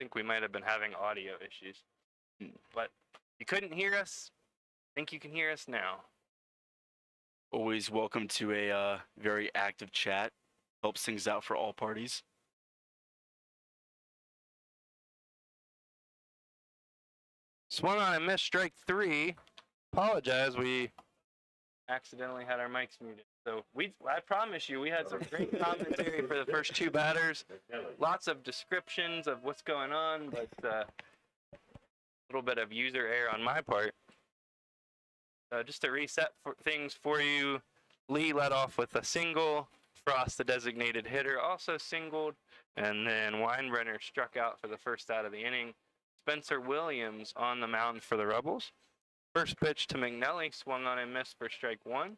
think we might have been having audio issues. But if you couldn't hear us, I think you can hear us now. Always welcome to a very active chat. Helps things out for all parties. Swung on and missed strike 3. Apologize, we accidentally had our mics muted. So I promise you, we had some great commentary for the first 2 batters. Lots of descriptions of what's going on, but a little bit of user error on my part. Just to reset things for you, Lee led off with a single. Frost, the designated hitter, also singled. And then Weinbrenner struck out for the first out of the inning. Spencer Williams on the mound for the Rebels. First pitch to McNelly, swung on and missed for strike 1.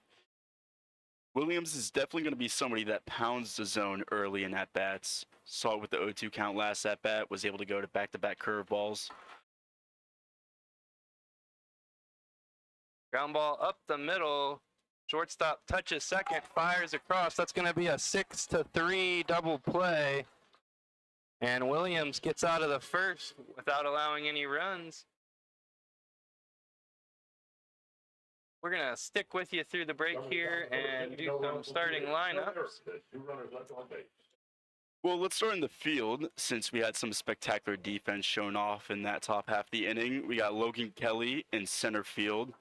Williams is definitely going to be somebody that pounds the zone early in at-bats. Saw it with the 0-2 count last at-bat, was able to go to back-to-back curveballs. Ground ball up the middle. Shortstop touches second, fires across. That's going to be a 6-3 double play. And Williams gets out of the first without allowing any runs. We're going to stick with you through the break here and do some starting lineups. Well, let's start in the field since we had some spectacular defense shown off in that top half of the inning. We got Logan Kelly in center field,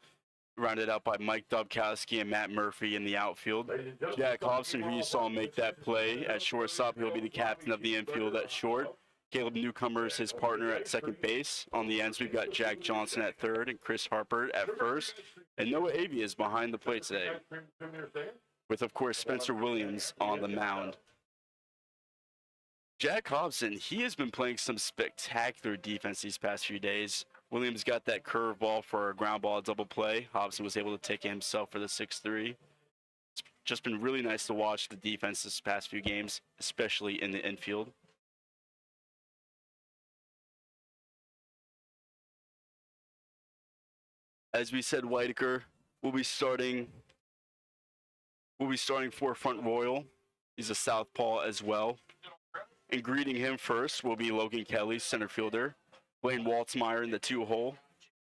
rounded out by Mike Dubkowski and Matt Murphy in the outfield. Jack Hobson, who you saw make that play at shortstop, he'll be the captain of the infield at short. Caleb Newcomer is his partner at second base. On the ends, we've got Jack Johnson at third and Chris Harper at first. And Noah Avey is behind the plate today, with, of course, Spencer Williams on the mound. Jack Hobson, he has been playing some spectacular defense these past few days. Williams got that curveball for a ground ball double play. Hobson was able to take it himself for the 6-3. It's just been really nice to watch the defense this past few games, especially in the infield. As we said, Whitaker will be starting for Front Royal. He's a southpaw as well. And greeting him first will be Logan Kelly, center fielder. Blaine Waltzmeyer in the 2-hole.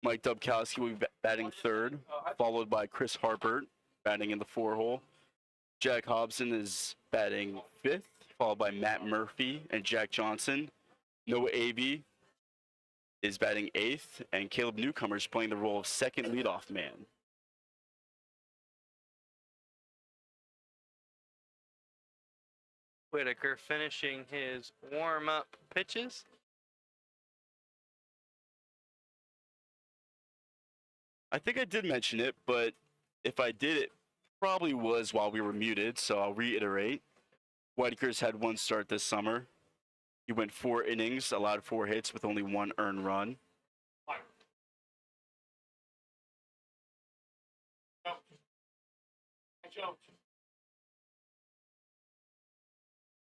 Mike Dubkowski will be batting third, followed by Chris Harper batting in the 4-hole. Jack Hobson is batting fifth, followed by Matt Murphy and Jack Johnson. Noah Avey is batting eighth, and Caleb Newcomer is playing the role of second leadoff man. Whitaker finishing his warm-up pitches. I think I did mention it, but if I did, it probably was while we were muted, so I'll reiterate. Whitaker's had one start this summer. He went 4 innings, allowed 4 hits with only 1 earned run.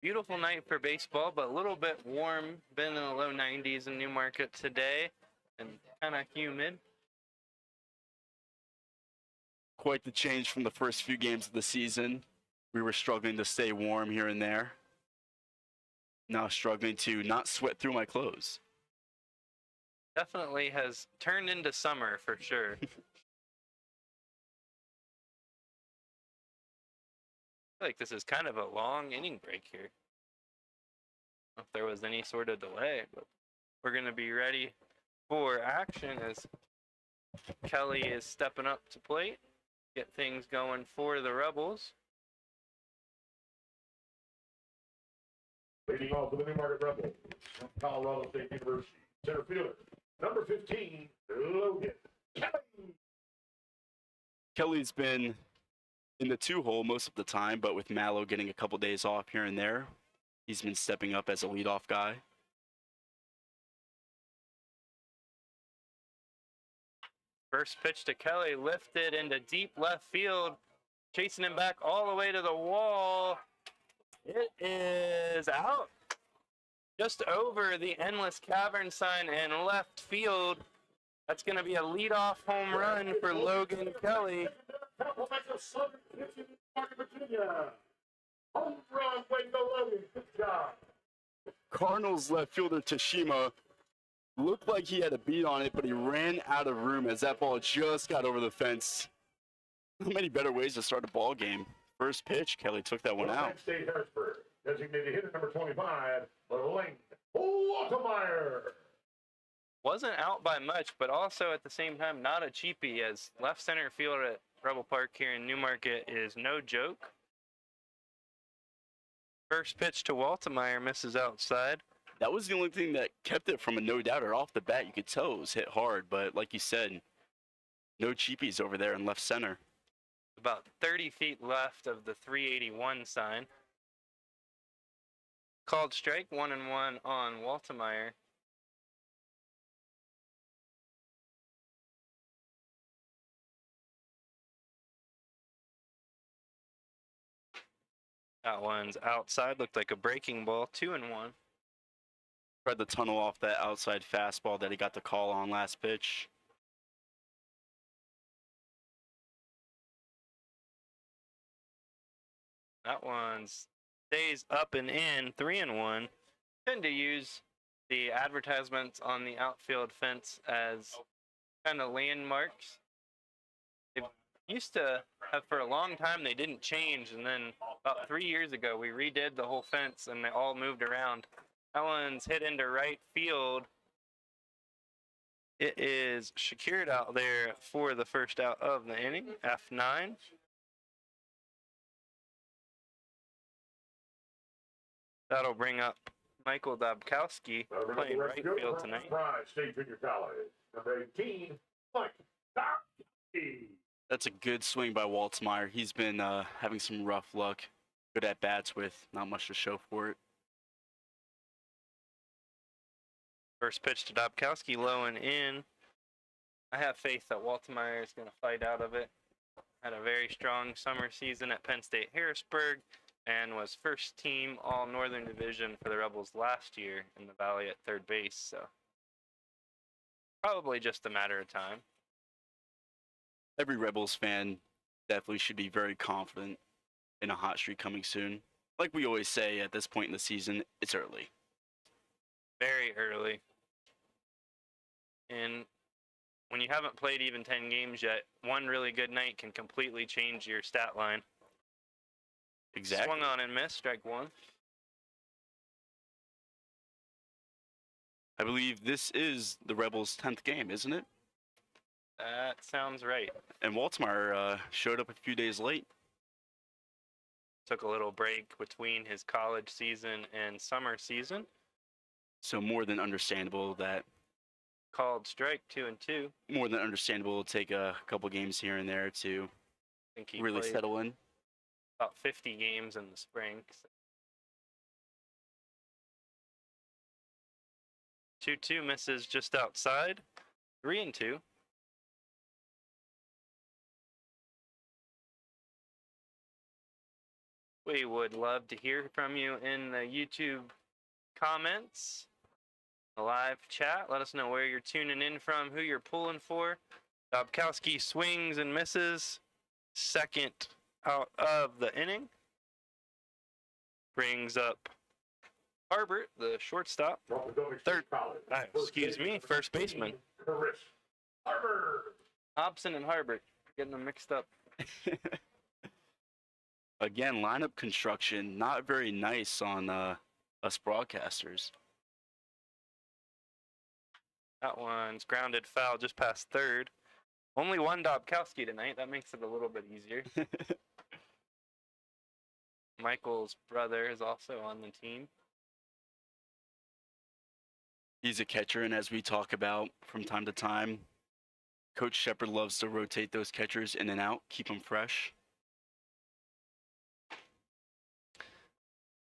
Beautiful night for baseball, but a little bit warm. Been in the low 90s in Newmarket today and kind of humid. Quite the change from the first few games of the season. We were struggling to stay warm here and there. Now struggling to not sweat through my clothes. Definitely has turned into summer for sure. I feel like this is kind of a long inning break here. I don't know if there was any sort of delay, but we're going to be ready for action as Kelly is stepping up to plate. Get things going for the Rebels. Leading off for the Newmarket Rebels from Colorado State University, center fielder, number 15, Logan Kelly. Kelly's been in the 2-hole most of the time, but with Mallow getting a couple days off here and there, he's been stepping up as a leadoff guy. First pitch to Kelly, lifted into deep left field, chasing him back all the way to the wall. It is out. Just over the endless cavern sign in left field. That's going to be a leadoff home run for Logan Kelly. Home run, Waco Logan. Good job. Cardinals left fielder Tashima looked like he had a beat on it, but he ran out of room as that ball just got over the fence. How many better ways to start a ball game? First pitch, Kelly took that one out. Penn State Harrisburg. Designated hitter number 25, Lane Waltemeyer. Wasn't out by much, but also at the same time not a cheapie, as left center field at Rebel Park here in Newmarket is no joke. First pitch to Waltemeyer misses outside. That was the only thing that kept it from a no-doubter. Off the bat, you could tell it was hit hard, but like you said, no cheapies over there in left center. About 30 feet left of the 381 sign. Called strike, 1-1 on Waltemeyer. That one's outside, looked like a breaking ball, 2-1. Tried to tunnel off that outside fastball that he got the call on last pitch. That one stays up and in, 3-1. Tend to use the advertisements on the outfield fence as kind of landmarks. They used to have, for a long time, they didn't change, and then about 3 years ago, we redid the whole fence, and they all moved around. That one's hit into right field. It is secured out there for the first out of the inning, F9. That'll bring up Michael Dobkowski playing right field tonight. State Junior College. Number 18, Mike Dobkowski. That's a good swing by Waltemeyer. He's been having some rough luck. Good at bats with not much to show for it. First pitch to Dobkowski, low and in. I have faith that Waltemeyer is going to fight out of it. Had a very strong summer season at Penn State Harrisburg and was first team All Northern Division for the Rebels last year in the Valley at third base. So probably just a matter of time. Every Rebels fan definitely should be very confident in a hot streak coming soon. Like we always say at this point in the season, it's early. Very early. And when you haven't played even 10 games yet, one really good night can completely change your stat line. Exactly. Swung on and missed, strike one. I believe this is the Rebels' 10th game, isn't it? That sounds right. And Waltemeyer showed up a few days late. Took a little break between his college season and summer season. So more than understandable that. Called strike, 2-2. More than understandable to take a couple games here and there to I think he really played settle in. about 50 games in the spring. 2-2 misses just outside. 3-2. We would love to hear from you in the YouTube comments, the live chat. Let us know where you're tuning in from, who you're pulling for. Dobkowski swings and misses. Second out of the inning. Brings up Harbert, the shortstop. Third, excuse me, first baseman. Chris Harbert. Hobson and Harbert, getting them mixed up. Again, lineup construction, not very nice on us broadcasters. That one's grounded foul just past third. Only one Dobkowski tonight. That makes it a little bit easier. Michael's brother is also on the team. He's a catcher, and as we talk about from time to time, Coach Shepard loves to rotate those catchers in and out, keep them fresh.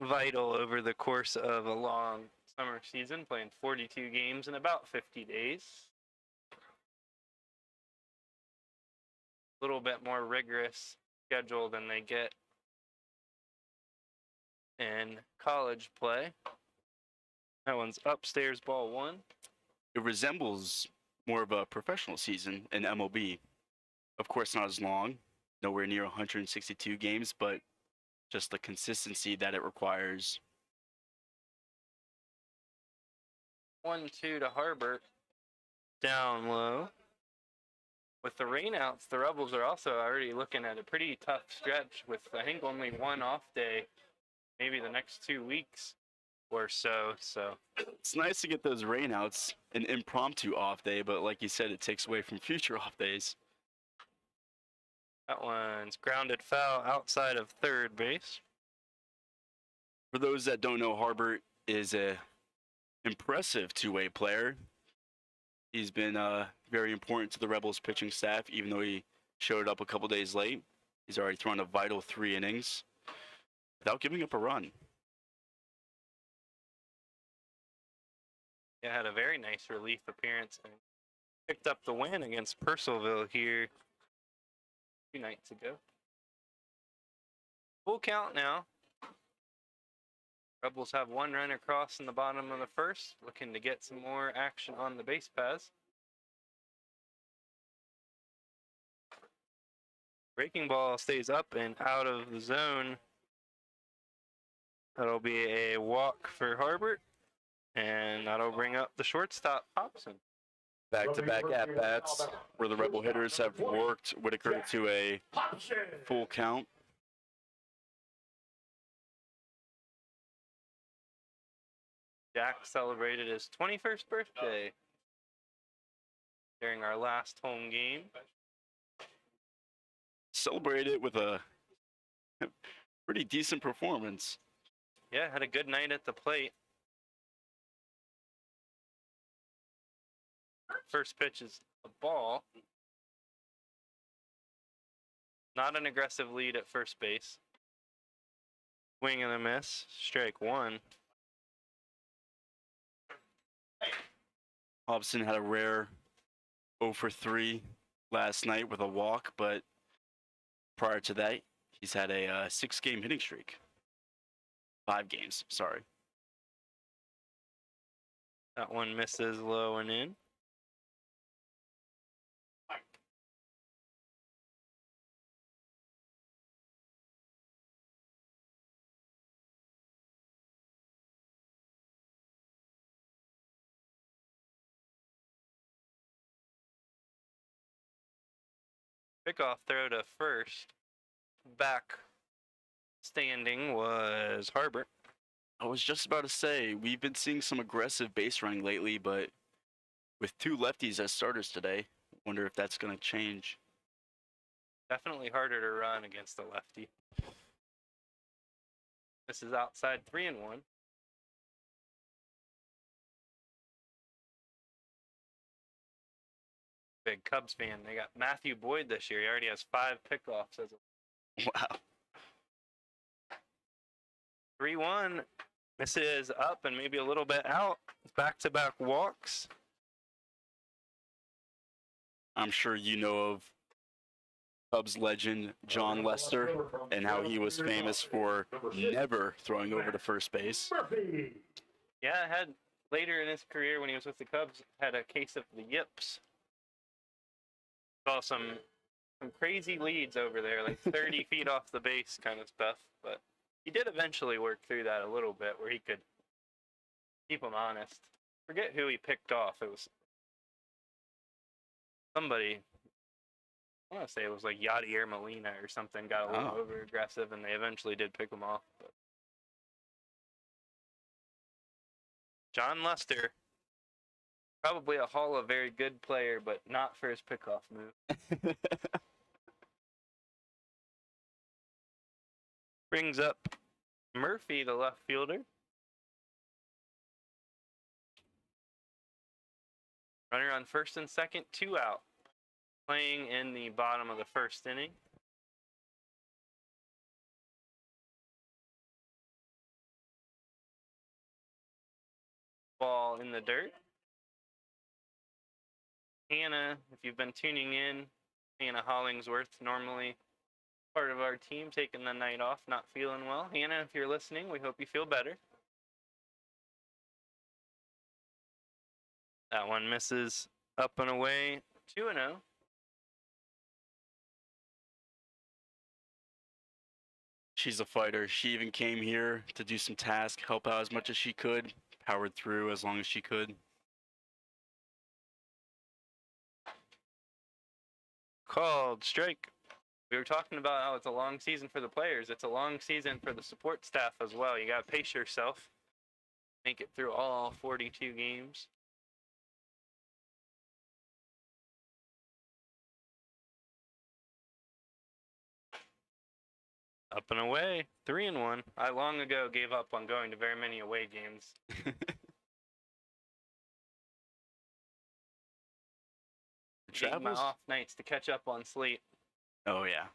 Vital over the course of a long summer season, playing 42 games in about 50 days. A little bit more rigorous schedule than they get in college play. That one's upstairs, ball one. It resembles more of a professional season in MLB. Of course, not as long, nowhere near 162 games, but just the consistency that it requires. 1-2 to Harbert. Down low. With the rainouts, the Rebels are also already looking at a pretty tough stretch with, I think, only one off day, maybe the next 2 weeks or so. So It's nice to get those rainouts, an impromptu off day, but like you said, it takes away from future off days. that one's grounded foul outside of third base. For those that don't know, Harbert is a impressive two-way player. He's been very important to the Rebels pitching staff, even though he showed up a couple days late. He's already thrown a vital 3 innings without giving up a run. Yeah, had a very nice relief appearance and picked up the win against Purcellville here 2 nights ago. Full count now. Rebels have 1 run across in the bottom of the first, looking to get some more action on the base paths. Breaking ball stays up and out of the zone. That'll be a walk for Harbert, and that'll bring up the shortstop, Hobson. Back-to-back at-bats where the Rebel hitters have worked Whitaker to a full count. Jack celebrated his 21st birthday during our last home game. Celebrated it with a pretty decent performance. Yeah, had a good night at the plate. First pitch is a ball. Not an aggressive lead at first base. Swing and a miss. Strike 1. Hobson had a rare 0 for 3 last night with a walk, but prior to that, he's had a 6-game hitting streak. 5 games, sorry. That one misses low and in. Pickoff throw to first. Back standing was Harbert. I was just about to say, we've been seeing some aggressive base running lately, but with 2 lefties as starters today, wonder if that's going to change. Definitely harder to run against a lefty. This is outside 3-1. Big Cubs fan. They got Matthew Boyd this year. He already has 5 pickoffs as a Wow. 3-1. Misses up and maybe a little bit out. Back-to-back walks. I'm sure you know of Cubs legend John Lester and how he was famous for never throwing over to first base. Yeah, had later in his career when he was with the Cubs, had a case of the yips. Saw some crazy leads over there, like 30 feet off the base kind of stuff. But he did eventually work through that a little bit where he could keep them honest. Forget who he picked off. It was somebody, I want to say it was like Yadier Molina or something, got a little over aggressive, and they eventually did pick him off. But John Lester, probably a Hall of very good player, but not for his pickoff move. Brings up Murphy, the left fielder. Runner on first and second, 2 out. Playing in the bottom of the first inning. Ball in the dirt. Hannah, if you've been tuning in, Hannah Hollingsworth, normally part of our team, taking the night off, not feeling well. Hannah, if you're listening, we hope you feel better. That one misses up and away, 2-0. She's a fighter. She even came here to do some tasks, help out as much as she could, powered through as long as she could. Called strike. We were talking about how it's a long season for the players. It's a long season for the support staff as well. You got to pace yourself. Make it through all 42 games. Up and away, 3-1. I long ago gave up on going to very many away games. Taking my off nights to catch up on sleep. Oh yeah.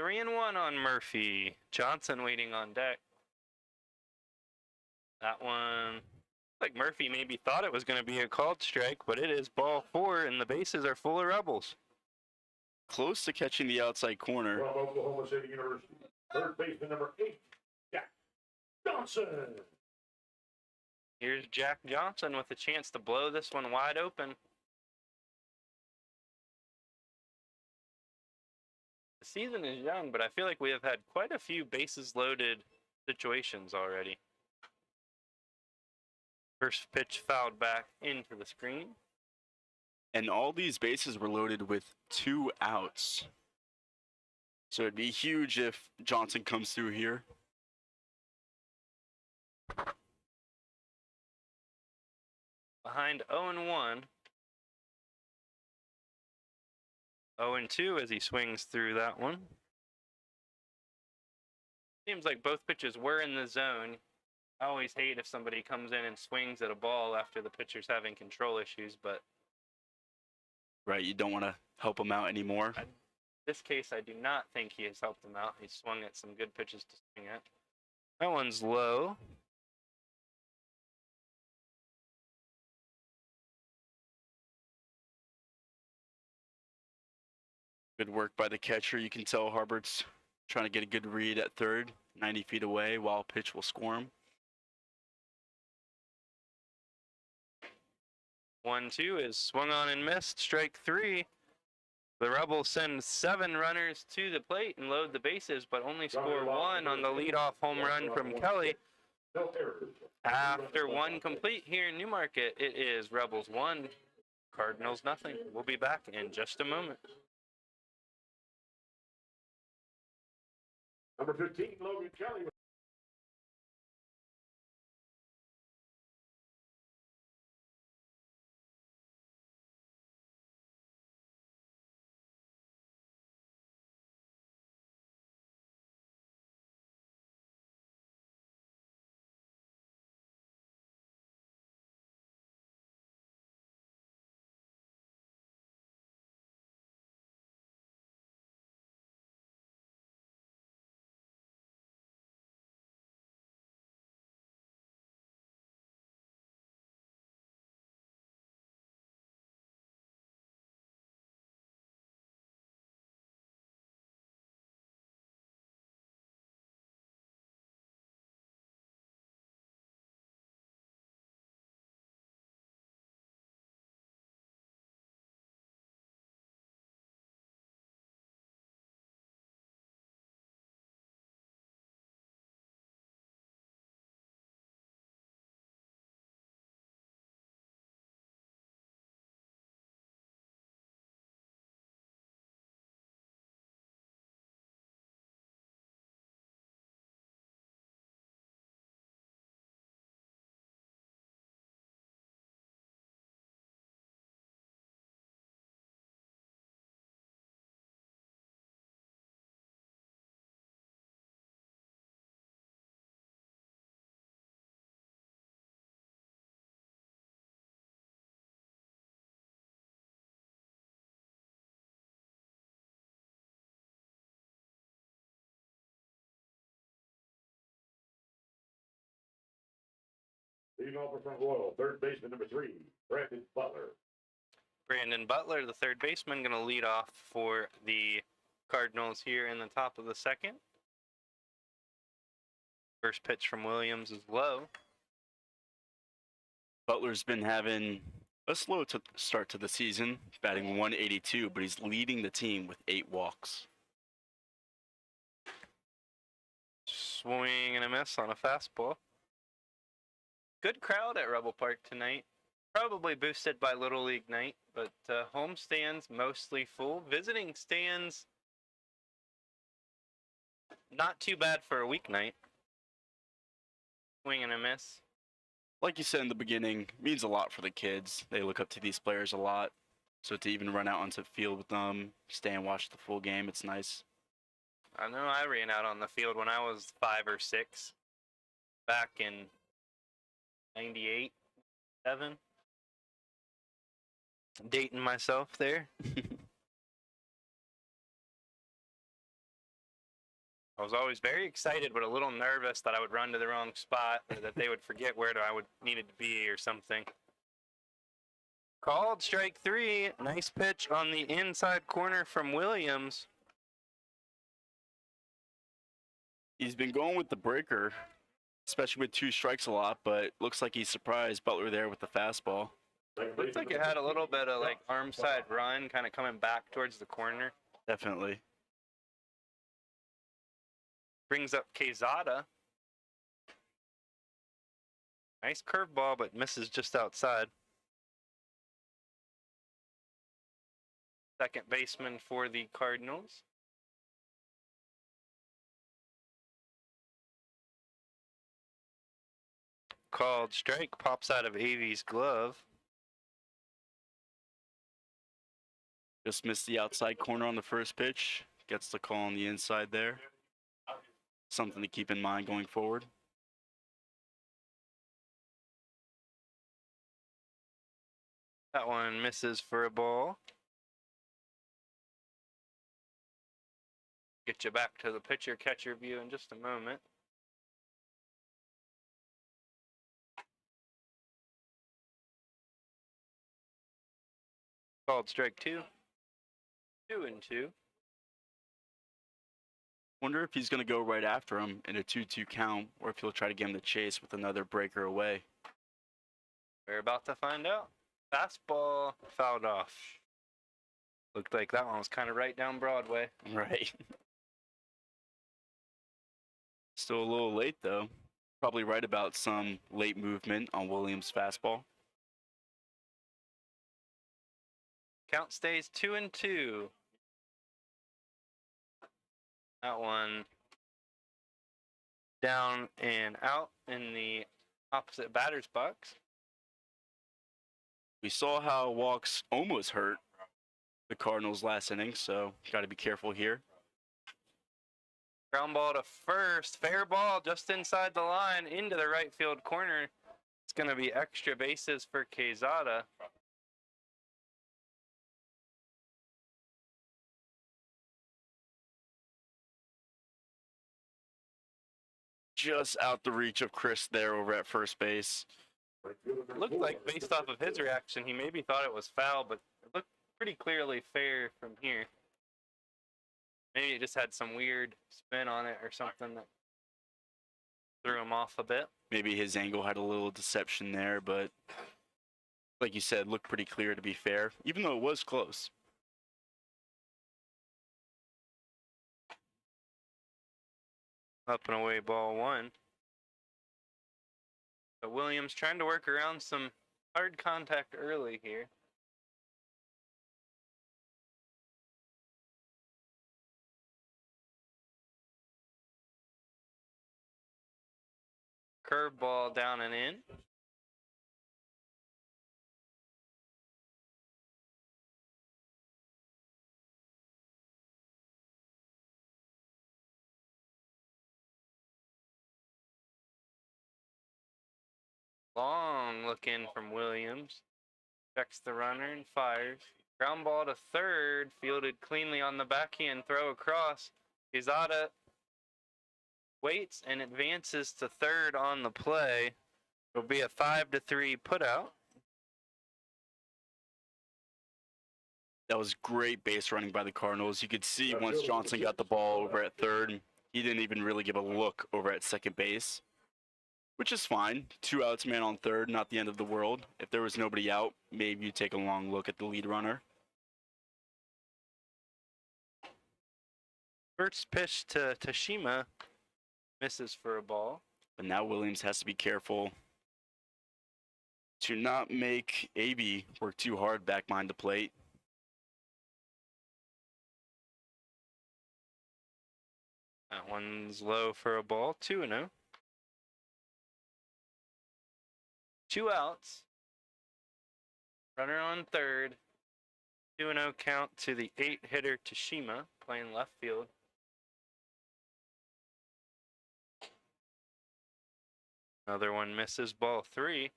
3-1 on Murphy. Johnson waiting on deck. That one, like Murphy maybe thought it was going to be a called strike, but it is ball 4, and the bases are full of Rebels. Close to catching the outside corner. From Oklahoma City University, third baseman number 8, Jack Johnson. Here's Jack Johnson with a chance to blow this one wide open. The season is young, but I feel like we have had quite a few bases loaded situations already. First pitch fouled back into the screen. And all these bases were loaded with 2 outs. So it'd be huge if Johnson comes through here. Behind 0-1. 0-2 as he swings through that one. Seems like both pitches were in the zone. I always hate if somebody comes in and swings at a ball after the pitcher's having control issues, but Right, you don't want to help him out anymore. in this case, I do not think he has helped him out. He swung at some good pitches to swing at. That one's low. Good work by the catcher. You can tell Harbert's trying to get a good read at third, 90 feet away, while pitch will score him. 1-2 is swung on and missed. Strike 3. The Rebels send 7 runners to the plate and load the bases, but only score 1 on the leadoff home run from Kelly. No errors. After 1 complete here in Newmarket, it is Rebels 1, Cardinals nothing. We'll be back in just a moment. Number 15, Logan Kelly. Leading off from Royal, third baseman number 3, Brandon Butler. Brandon Butler, the third baseman, going to lead off for the Cardinals here in the top of the second. First pitch from Williams is low. Butler's been having a slow start to the season, batting 182, but he's leading the team with 8 walks. Swing and a miss on a fastball. Good crowd at Rebel Park tonight. Probably boosted by Little League night, but home stands mostly full. Visiting stands not too bad for a weeknight. Swing and a miss. Like you said in the beginning, means a lot for the kids. They look up to these players a lot. So to even run out onto the field with them, stay and watch the full game, it's nice. I know I ran out on the field when I was 5 or 6, back in 98, 7. Dating myself there. I was always very excited, but a little nervous that I would run to the wrong spot, or that they would forget where I would needed to be, or something. Called strike 3. Nice pitch on the inside corner from Williams. He's been going with the breaker, especially with 2 strikes a lot, but looks like he surprised Butler there with the fastball. Looks like it had a little bit of like arm side run, kind of coming back towards the corner. Definitely. Brings up Quezada. Nice curveball, but misses just outside. Second baseman for the Cardinals. Called strike, pops out of Avy's glove. Just missed the outside corner on the first pitch. Gets the call on the inside there. Something to keep in mind going forward. That one misses for a ball. Get you back to the pitcher-catcher view in just a moment. Called strike 2. 2-2. Wonder if he's going to go right after him in a 2-2 count, or if he'll try to get him the chase with another breaker away. We're about to find out. Fastball fouled off. Looked like that one was kind of right down Broadway. Right. Still a little late, though. Probably right about some late movement on Williams' fastball. Count stays 2-2. That one down and out in the opposite batter's box. We saw how walks almost hurt the Cardinals last inning, so got to be careful here. Ground ball to first. Fair ball just inside the line into the right field corner. It's going to be extra bases for Quezada. Just out the reach of Chris there over at first base. It looked like, based off of his reaction, he maybe thought it was foul, but it looked pretty clearly fair from here. Maybe it just had some weird spin on it or something that threw him off a bit. Maybe his angle had a little deception there, but like you said, looked pretty clear to be fair, even though it was close. Up and away, ball 1. But Williams trying to work around some hard contact early here. Curveball down and in. Long look in from Williams. Checks the runner and fires. Ground ball to third. Fielded cleanly on the backhand throw across. Quezada waits and advances to third on the play. It'll be a 5-3 putout. That was great base running by the Cardinals. You could see once Johnson got the ball over at third, he didn't even really give a look over at second base, which is fine. 2 outs, man on third, not the end of the world. If there was nobody out, maybe you take a long look at the lead runner. First pitch to Tashima misses for a ball. But now Williams has to be careful to not make AB work too hard back behind the plate. That one's low for a ball. 2-0. 2 outs. Runner on third. 2-0 count to the 8-hitter Tashima playing left field. Another one misses, ball 3.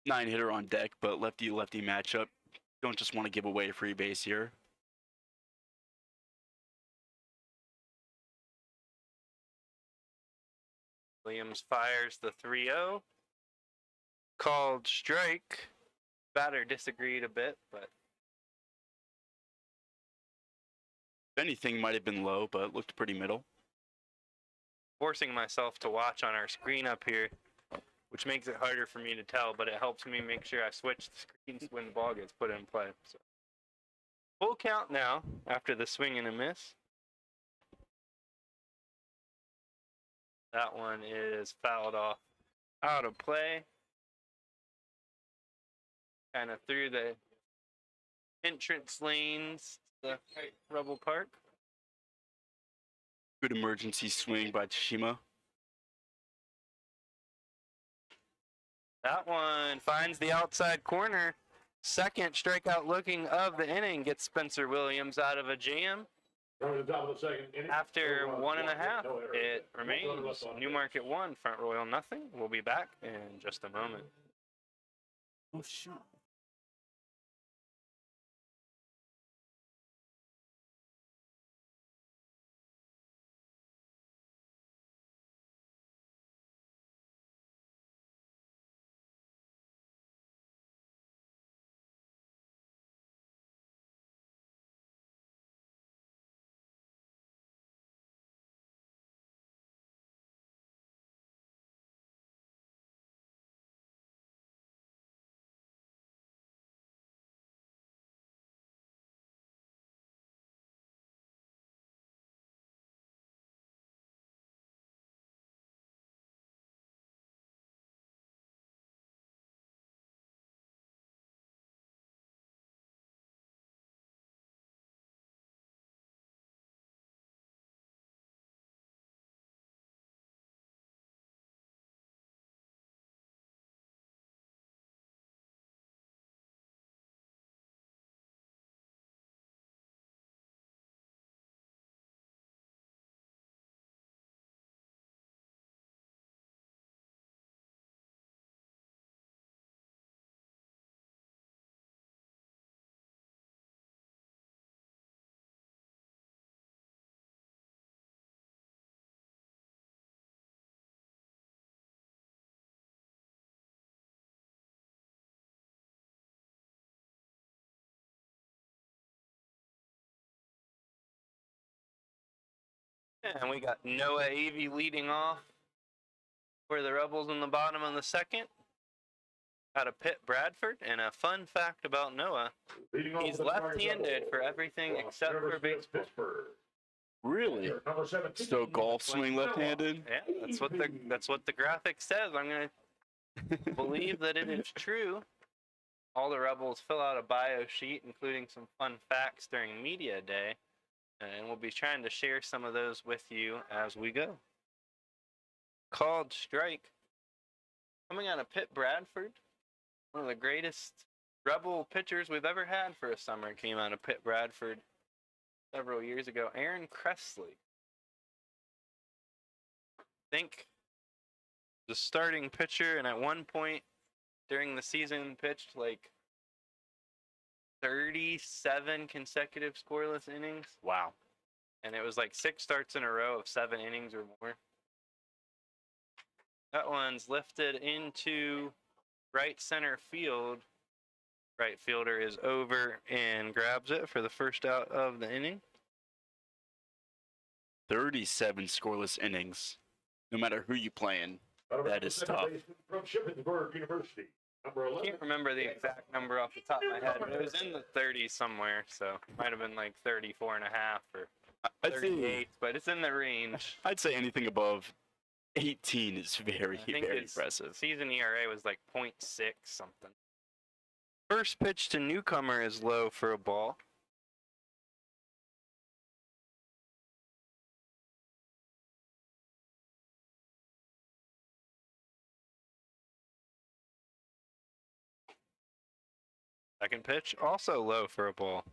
9-hitter on deck, but lefty-lefty matchup. Don't just want to give away a free base here. Williams fires the 3-0. Called strike. Batter disagreed a bit, but If anything, might have been low, but looked pretty middle. forcing myself to watch on our screen up here, which makes it harder for me to tell, but it helps me make sure I switch the screens when the ball gets put in play. So. Full count now after the swing and a miss. That one is fouled off out of play. Kind of through the entrance lanes, the Rebel Park. Good emergency swing by Tashima. That one finds the outside corner. Second strikeout looking of the inning gets Spencer Williams out of a jam. Going to the top of the second inning. After No runs, 1.5, no errors. it No remains left on. Newmarket 1, Front Royal nothing. We'll be back in just a moment. Oh, shoot. And we got Noah Avey leading off for the Rebels in the bottom of the second. Out of Pitt Bradford. And a fun fact about Noah, Leading off he's the left-handed for everything except for baseball. Pittsburgh. Really? Number 17. So golf swing left-handed? Yeah, that's what the graphic says. I'm gonna believe that it is true. All the Rebels fill out a bio sheet, including some fun facts during media day, and we'll be trying to share some of those with you as we go. Called strike. Coming out of Pitt Bradford, one of the greatest Rebel pitchers we've ever had for a summer came out of Pitt Bradford several years ago. Aaron Cressley. Think the starting pitcher, and at one point during the season pitched like 37 consecutive scoreless innings. Wow. And it was like 6 starts in a row of 7 innings or more. That one's lifted into right center field. Right fielder is over and grabs it for the first out of the inning. 37 scoreless innings. No matter who you playing. That is Second tough. baseman from Shippensburg University. Number I 11. can't remember the exact number off the top of my head, but it was in the 30s somewhere, so it might have been like 34 and a half or I'd say 38, but it's in the range. I'd say anything above 18 is very, I think very his impressive. season ERA was like .6 something. First pitch to newcomer is low for a ball. Second pitch also low for a ball.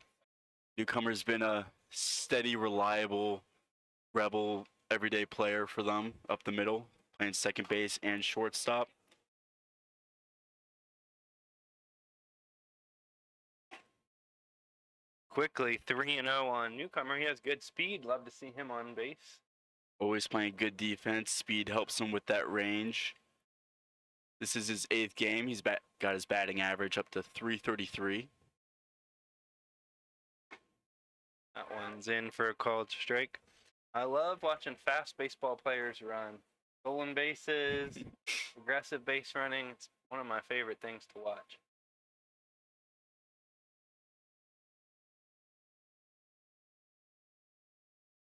Newcomer's been a steady, reliable, rebel, everyday player for them up the middle, playing second base and shortstop. Quickly 3-0 on newcomer. He has good speed. Love to see him on base. Always playing good defense. Speed helps him with that range. This is his 8th game. He's got his batting average up to .333. That one's in for a called strike. I love watching fast baseball players run. Stolen bases, aggressive base running. It's one of my favorite things to watch.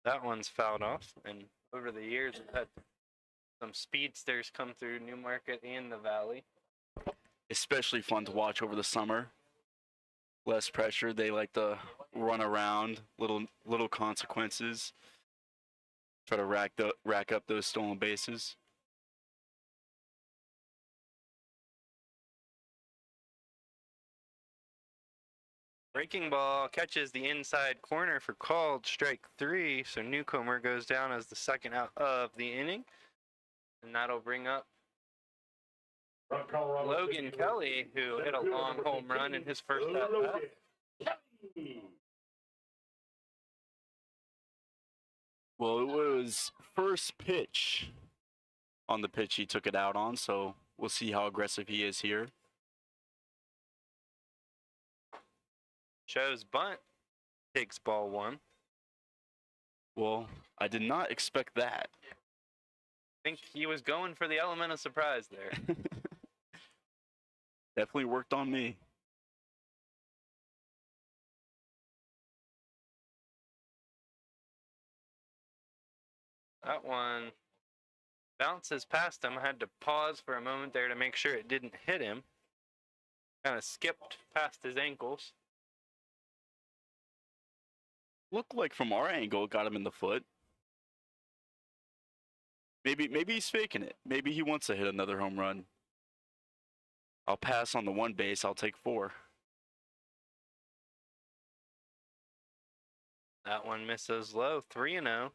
That one's fouled off, and over the years, we've had some speedsters come through Newmarket and the Valley. Especially fun to watch over the summer. Less pressure. They like to run around. Little consequences. Try to rack up those stolen bases. Breaking ball catches the inside corner for called strike 3, so newcomer goes down as the second out of the inning, and that'll bring up From Colorado Logan City, Kelly, who hit a center long fielder, home run in his first at bat. Logan Kelly. Well, it was first pitch on the pitch he took it out on, so we'll see how aggressive he is here. Shows bunt, takes ball 1. Well, I did not expect that. I think he was going for the element of surprise there. Definitely worked on me. That one bounces past him. I had to pause for a moment there to make sure it didn't hit him. Kind of skipped past his ankles. Looked like from our angle it got him in the foot. Maybe he's faking it. Maybe he wants to hit another home run. I'll pass on the one base. I'll take 4. That one misses low, 3-0.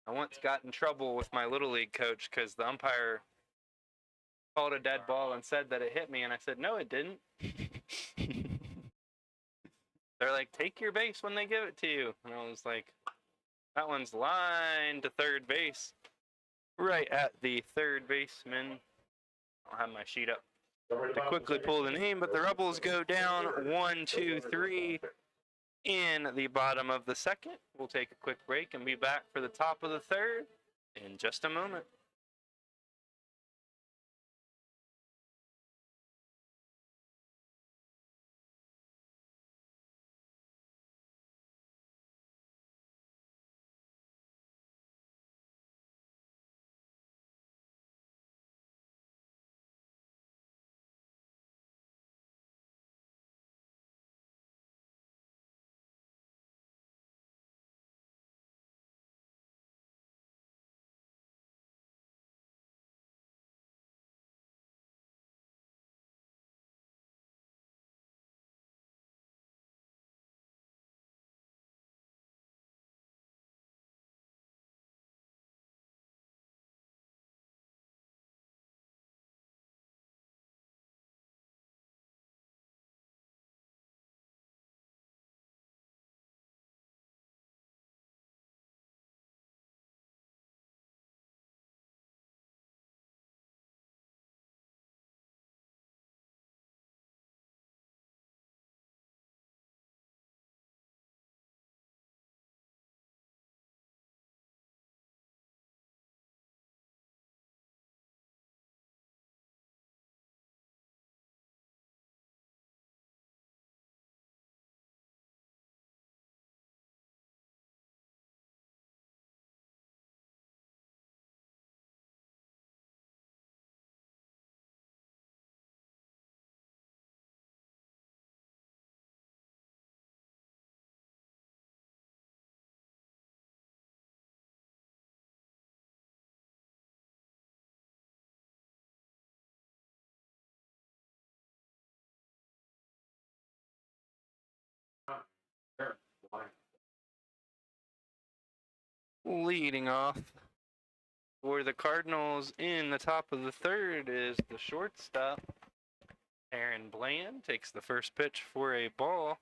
I once got in trouble with my Little League coach because the umpire called a dead ball and said that it hit me, and I said, no, it didn't. They're like, take your base when they give it to you. And I was like, that one's lined to third base. Right at the third baseman. I'll have my sheet up to quickly pull the name, but the Rebels go down 1, 2, 3 in the bottom of the second. We'll take a quick break and be back for the top of the third in just a moment. Leading off for the Cardinals in the top of the third is the shortstop. Aaron Bland takes the first pitch for a ball.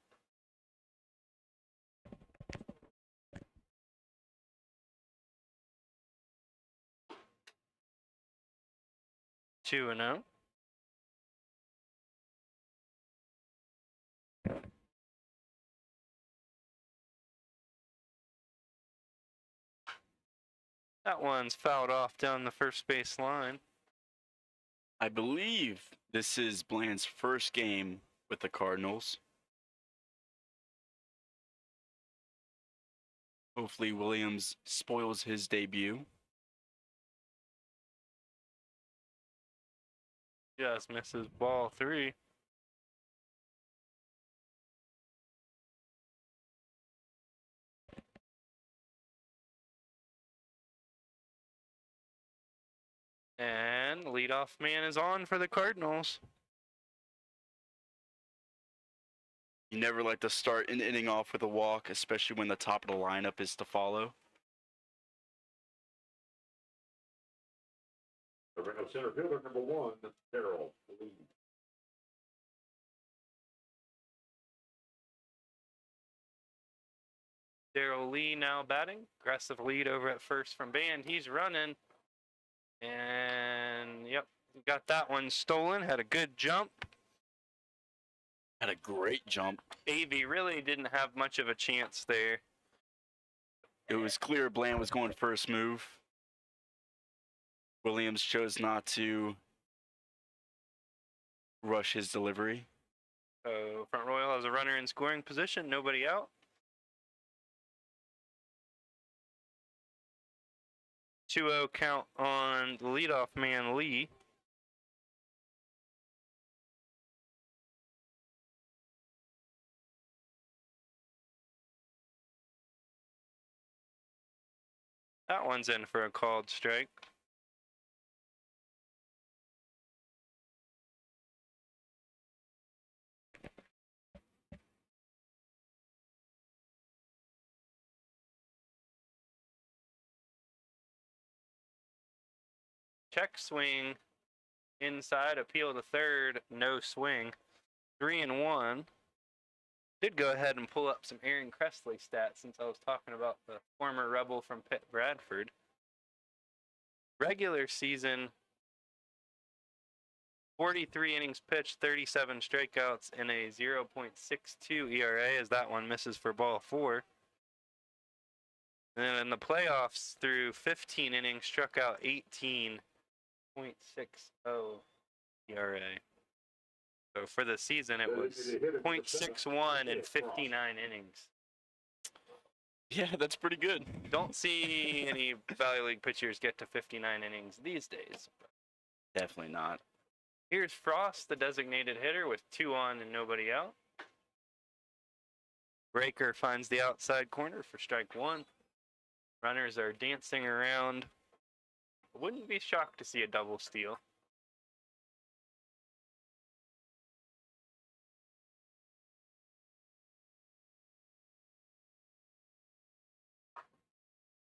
Two and oh. That one's fouled off down the first base line. I believe this is Bland's first game with the Cardinals. Hopefully Williams spoils his debut. Just misses ball three. And leadoff man is on for the Cardinals. You never like to start an inning off with a walk, especially when the top of the lineup is to follow. The center fielder, number 1, Darrell Lee. Darrell Lee now batting. Aggressive lead over at first from Band. He's running. And, yep, got that one stolen. Had a good jump. Had a great jump. Avey really didn't have much of a chance there. It was clear Bland was going first move. Williams chose not to rush his delivery. So Front Royal has a runner in scoring position. Nobody out. 2-0 count on the leadoff man, Lee. That one's in for a called strike. Check swing inside, appeal to third, no swing. 3-1. Did go ahead and pull up some Aaron Cressley stats since I was talking about the former Rebel from Pitt Bradford. Regular season, 43 innings pitched, 37 strikeouts, and a 0.62 ERA as that one misses for ball 4. And then in the playoffs, through 15 innings, struck out 18.60 ERA. So for the season, it was 0.61 in 59 innings. Yeah, that's pretty good. Don't see any Valley League pitchers get to 59 innings these days. Definitely not. Here's Frost, the designated hitter, with 2 on and nobody out. Breaker finds the outside corner for strike 1. Runners are dancing around. Wouldn't be shocked to see a double steal.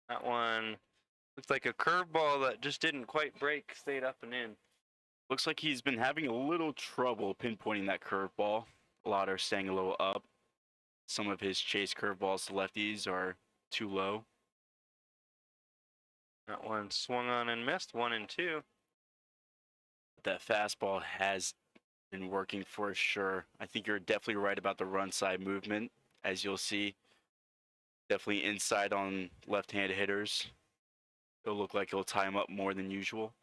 That one looks like a curveball that just didn't quite break, stayed up and in. Looks like he's been having a little trouble pinpointing that curveball. A lot are staying a little up. Some of his chase curveballs to lefties are too low. That one swung on and missed, 1-2. That fastball has been working for sure. I think you're definitely right about the run side movement, as you'll see. Definitely inside on left-hand hitters. It'll look like it'll tie him up more than usual.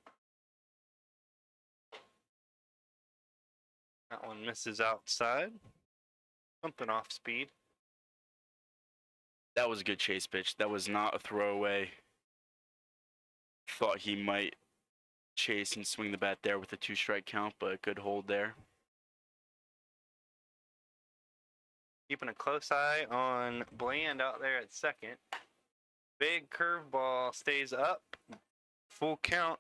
That one misses outside. Something off speed. That was a good chase pitch. That was not a throwaway. Thought he might chase and swing the bat there with a 2-strike count, but a good hold there. Keeping a close eye on Bland out there at second. Big curveball stays up. Full count.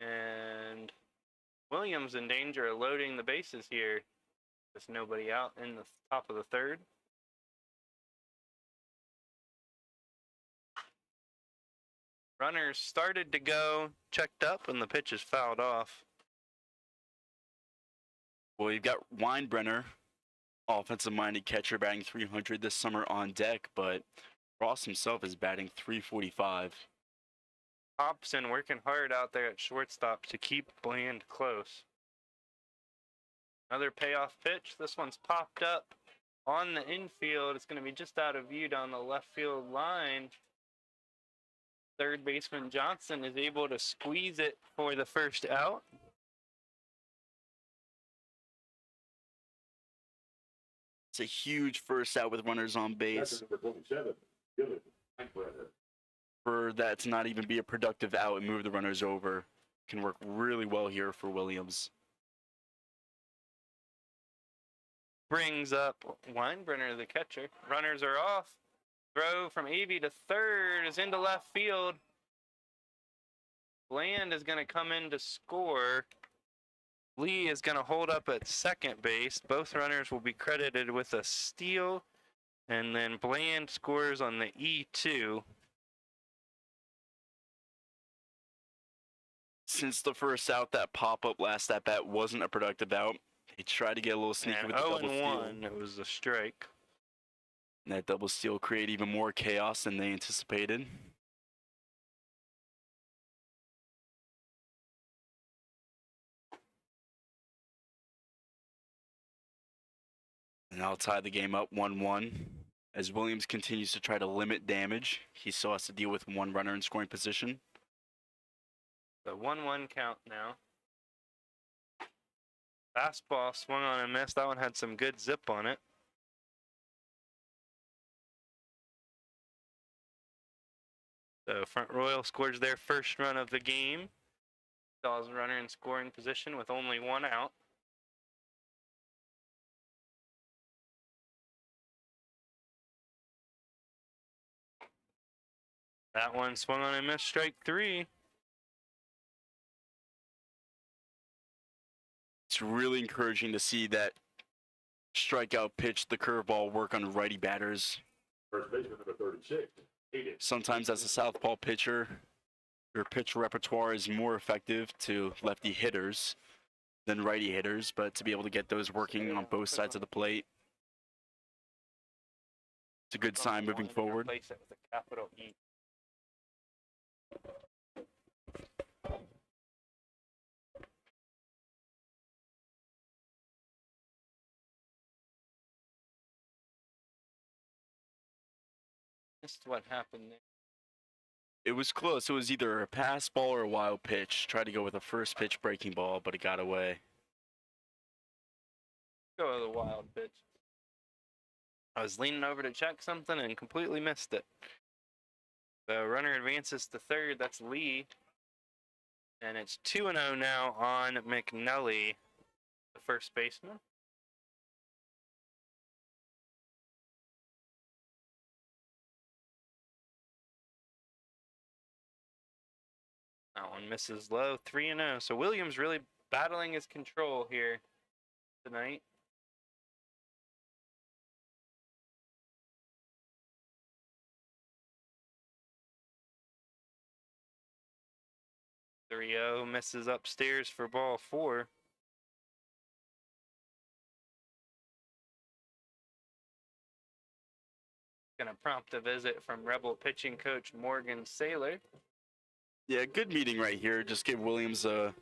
And Williams in danger of loading the bases here. There's nobody out in the top of the third. Runners started to go, checked up, and the pitch is fouled off. Well, you've got Weinbrenner, offensive-minded catcher, batting 300 this summer on deck, but Ross himself is batting 345. Hobson working hard out there at shortstop to keep Bland close. Another payoff pitch. This one's popped up on the infield. It's going to be just out of view down the left field line. Third baseman Johnson is able to squeeze it for the first out. It's a huge first out with runners on base. That's number 27, Dylan Weinbrenner. For that to not even be a productive out and move the runners over can work really well here for Williams. Brings up Weinbrenner, the catcher. Runners are off. Throw from Avey to third is into left field. Bland is going to come in to score. Lee is going to hold up at second base. Both runners will be credited with a steal. And then Bland scores on the E2. Since the first out, that pop-up last at-bat wasn't a productive out. He tried to get a little sneaky And with the double 0-1, steal. it was a strike. And that double steal created even more chaos than they anticipated. And I'll tie the game up 1-1. As Williams continues to try to limit damage, he still has to deal with one runner in scoring position. The 1-1 count now. Fastball swung on and missed. That one had some good zip on it. So Front Royal scores their first run of the game. Dawes runner in scoring position with only one out. That one swung on and missed, strike three. It's really encouraging to see that strikeout pitch, the curveball, work on righty batters. First baseman number 36, Hayden. Sometimes as a southpaw pitcher, your pitch repertoire is more effective to lefty hitters than righty hitters, but to be able to get those working on both sides of the plate, it's a good sign moving forward. Replace it with a capital E. Missed what happened there. It was close. It was either a pass ball or a wild pitch. Tried to go with a first pitch breaking ball, but it got away. Go with the wild pitch. I was leaning over to check something and completely missed it. The runner advances to third. That's Lee. And it's 2-0 now on McNelly, the first baseman. That one misses low, 3-0. So Williams really battling his control here tonight. Three-0 misses upstairs for ball four. Gonna prompt a visit from Rebel pitching coach Morgan Saylor. Yeah, good meeting right here. Just give Williams a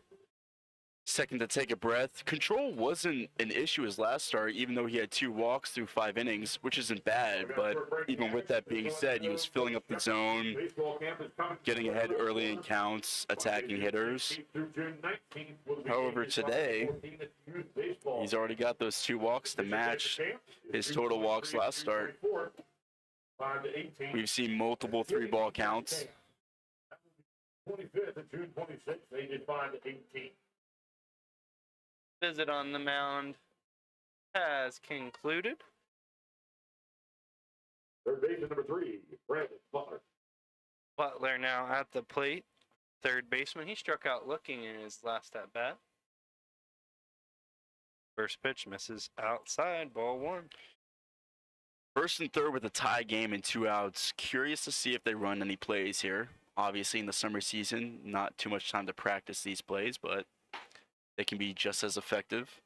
second to take a breath. Control wasn't an issue his last start, even though he had 2 walks through 5 innings, which isn't bad. But even with that being said, he was filling up the zone, getting ahead early in counts, attacking hitters. However, today, he's already got those 2 walks to match his total walks last start. We've seen multiple 3-ball counts. 25th of June 26th, they did 5-18. Visit on the mound has concluded. Third baseman number 3, Brandon Butler. Butler now at the plate. Third baseman. He struck out looking in his last at bat. First pitch misses outside, ball 1. First and third with a tie game and 2 outs. Curious to see if they run any plays here. Obviously, in the summer season, not too much time to practice these plays, but they can be just as effective.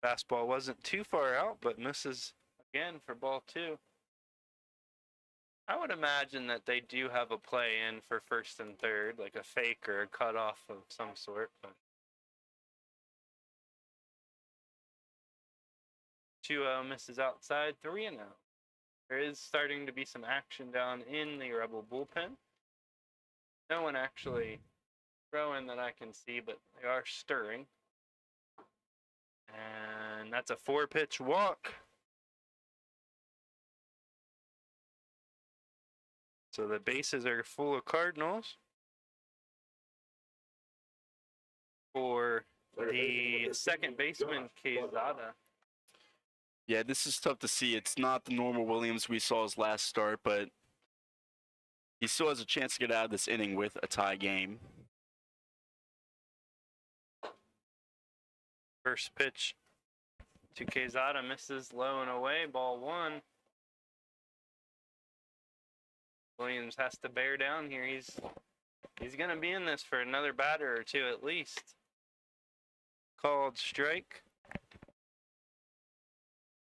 Fastball wasn't too far out, but misses again for ball 2. I would imagine that they do have a play in for first and third, like a fake or a cutoff of some sort. But 2-0 misses outside, 3-0. There is starting to be some action down in the Rebel bullpen. No one actually throwing that I can see, but they are stirring. And that's a 4-pitch walk. So the bases are full of Cardinals. For the second baseman, Quezada. Yeah, this is tough to see. It's not the normal Williams we saw his last start, but he still has a chance to get out of this inning with a tie game. First pitch to Quezada misses low and away, ball 1. Williams has to bear down here. He's going to be in this for another batter or 2 at least. Called strike.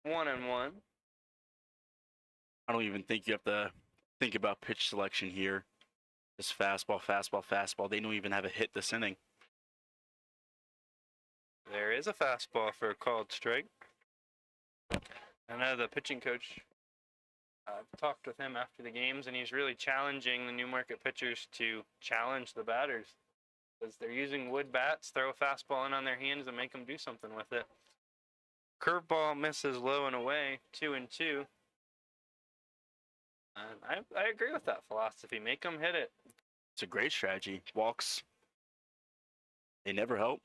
1-1. I don't even think you have to think about pitch selection here. Just fastball, fastball, fastball. They don't even have a hit this inning. There is a fastball for a called strike. I know the pitching coach, I've talked with him after the games, and he's really challenging the Newmarket pitchers to challenge the batters. Because they're using wood bats, throw a fastball in on their hands and make them do something with it. Curveball misses low and away, 2-2. And I agree with that philosophy. Make them hit it. It's a great strategy. Walks, they never help.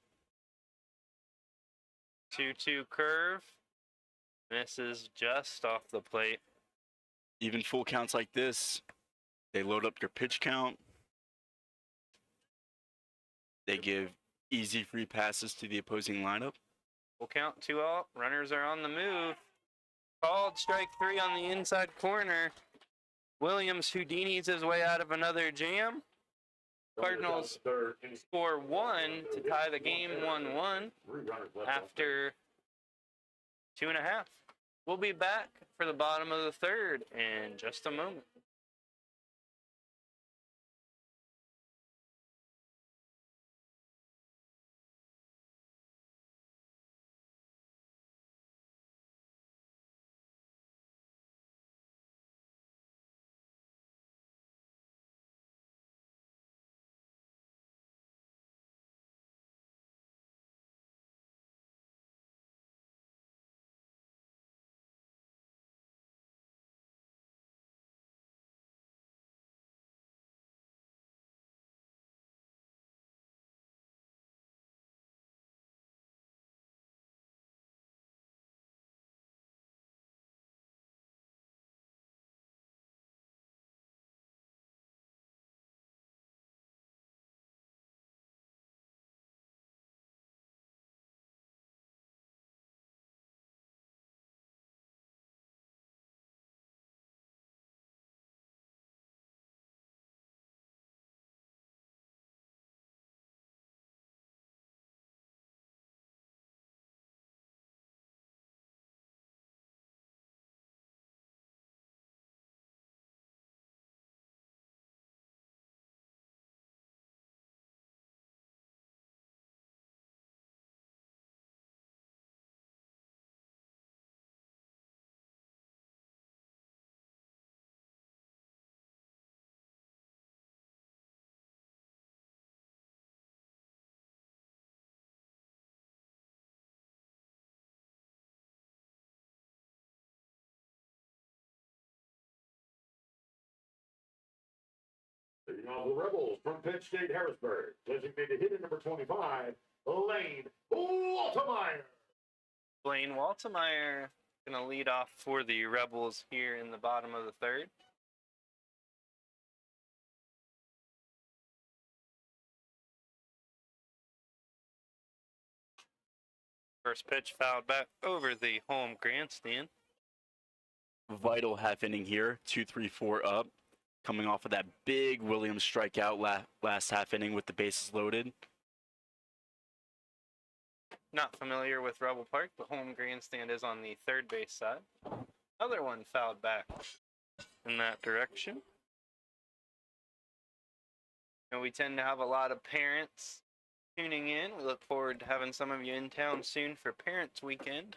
2-2 curve. Misses just off the plate. Even full counts like this, they load up your pitch count. They give easy free passes to the opposing lineup. Full count, 2 out. Runners are on the move. Called strike 3 on the inside corner. Williams Houdini's his way out of another jam. Cardinals score 1 to tie the game 1-1 after 2.5. We'll be back for the bottom of the third in just a moment. Leading off the Rebels from Penn State, Harrisburg, designated hitter number 25, Lane Waltemeyer. Blaine Waltemeyer going to lead off for the Rebels here in the bottom of the third. First pitch fouled back over the home grandstand. Vital half inning here, 2-3-4 up, coming off of that big Williams strikeout last half inning with the bases loaded. Not familiar with Rebel Park, but home grandstand is on the third base side. Other one fouled back in that direction. And we tend to have a lot of parents tuning in. We look forward to having some of you in town soon for Parents Weekend.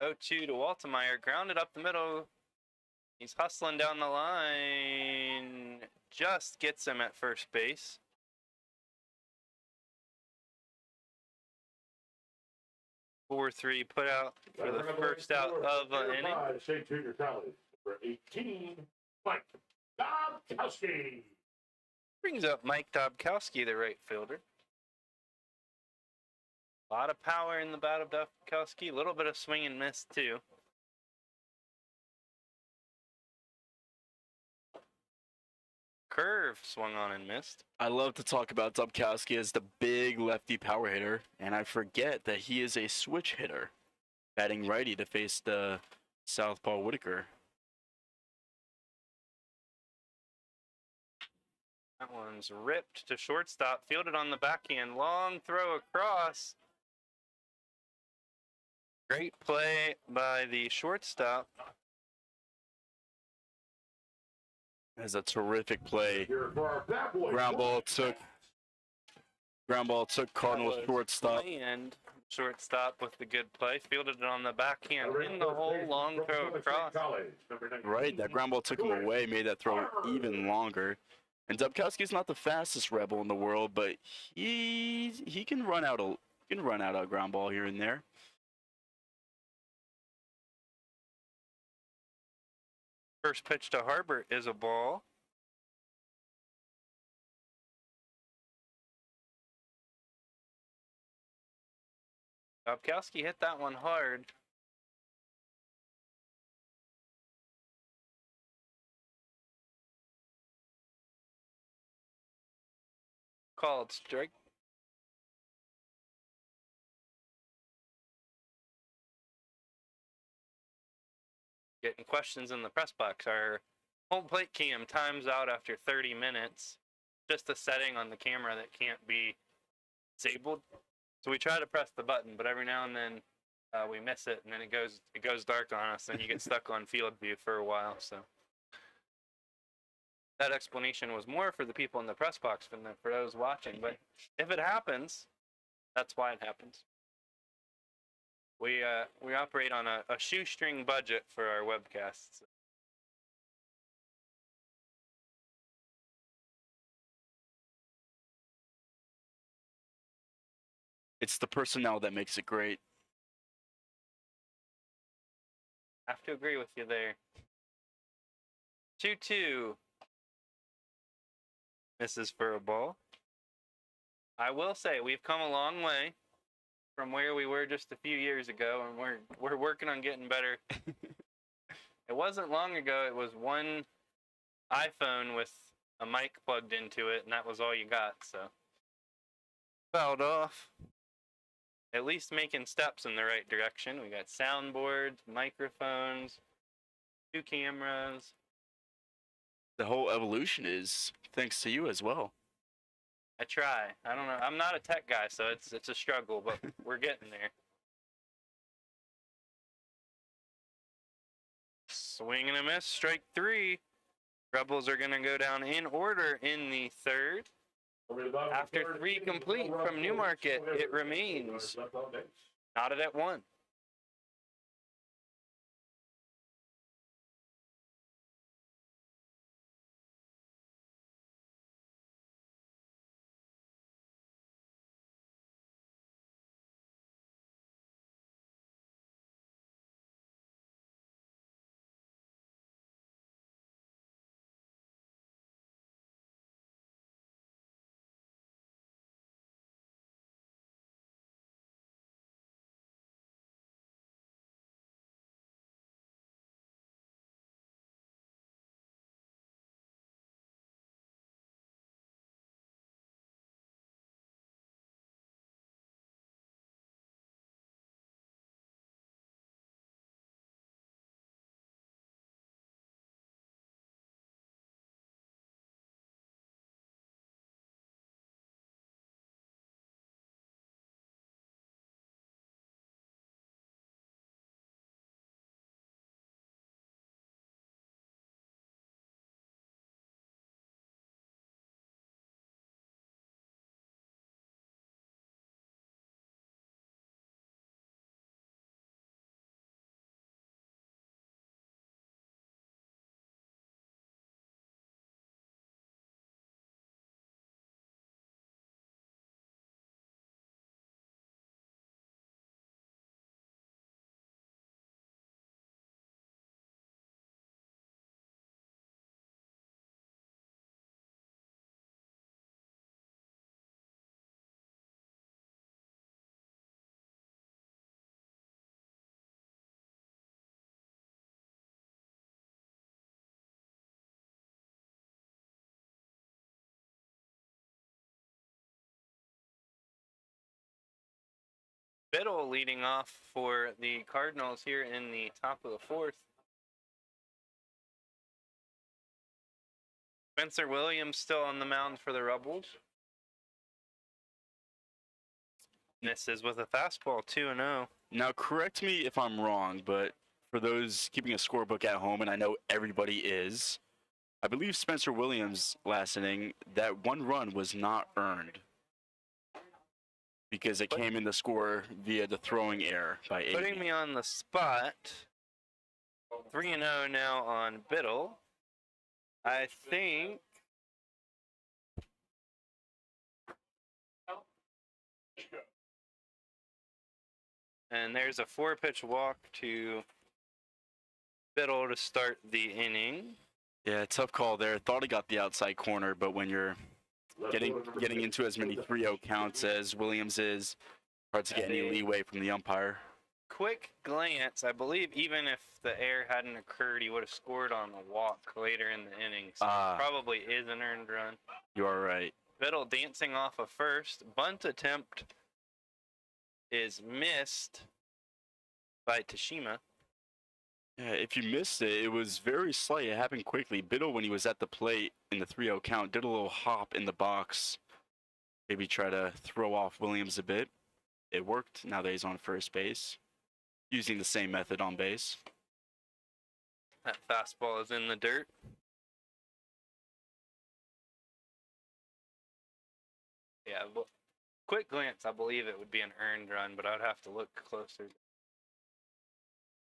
0-2 to Waltemeyer, grounded up the middle. He's hustling down the line. Just gets him at first base. Four-3 put out for the first out of an inning. State Junior College, number 18, Mike Dobkowski. Brings up Mike Dobkowski, the right fielder. A lot of power in the bat of Dobkowski. A little bit of swing and miss, too. Curve swung on and missed. I love to talk about Dobkowski as the big lefty power hitter, and I forget that he is a switch hitter, batting righty to face the southpaw Whitaker. That one's ripped to shortstop, fielded on the backhand. Long throw across. Great play by the shortstop. That's a terrific play. Here for our bad boy. Ground ball took Cardinals shortstop. And shortstop with the good play. Fielded it on the backhand in the hole. Long throw across. Right, that ground ball took him away, made that throw even longer. And Dobkowski's not the fastest Rebel in the world, but he can run out a ground ball here and there. First pitch to Harbert is a ball. Dobkowski hit that one hard. Called strike. Getting questions in the press box. Our home plate cam times out after 30 minutes. Just a setting on the camera that can't be disabled. So we try to press the button, but every now and then we miss it, and then it goes dark on us, and you get stuck on field view for a while. So that explanation was more for the people in the press box than for those watching. But if it happens, that's why it happens. We operate on a shoestring budget for our webcasts. It's the personnel that makes it great. I have to agree with you there. 2-2. Misses for a ball. I will say we've come a long way from where we were just a few years ago, and we're working on getting better. It wasn't long ago. It was one iPhone with a mic plugged into it, and that was all you got. So fouled off. At least making steps in the right direction. We got soundboards, microphones, 2 cameras. The whole evolution is thanks to you as well. I try. I don't know. I'm not a tech guy, so it's a struggle, but we're getting there. Swing and a miss, strike 3. Rebels are going to go down in order in the third. After 3 complete from Newmarket, it remains knotted at 1. Biddle leading off for the Cardinals here in the top of the fourth. Spencer Williams still on the mound for the Rebels. Misses with a fastball, 2-0. Now, correct me if I'm wrong, but for those keeping a scorebook at home, and I know everybody is, I believe Spencer Williams' last inning, that one run was not earned because it came in the score via the throwing error by AB. Putting me on the spot. 3-0 now on Biddle. I think and there's a 4-pitch walk to Biddle to start the inning. Yeah, tough call there. Thought he got the outside corner, but when you're getting into as many 3-0 counts as Williams is, hard to get any leeway from the umpire. Quick glance, I believe even if the error hadn't occurred, he would have scored on the walk later in the inning. So it probably is an earned run. You are right. Biddle dancing off of first. Bunt attempt is missed by Tashima. Yeah, if you missed it, it was very slight. It happened quickly. Biddle, when he was at the plate in the 3-0 count, did a little hop in the box. Maybe try to throw off Williams a bit. It worked. Now that he's on first base. Using the same method on base. That fastball is in the dirt. Yeah, quick glance, I believe it would be an earned run, but I'd have to look closer.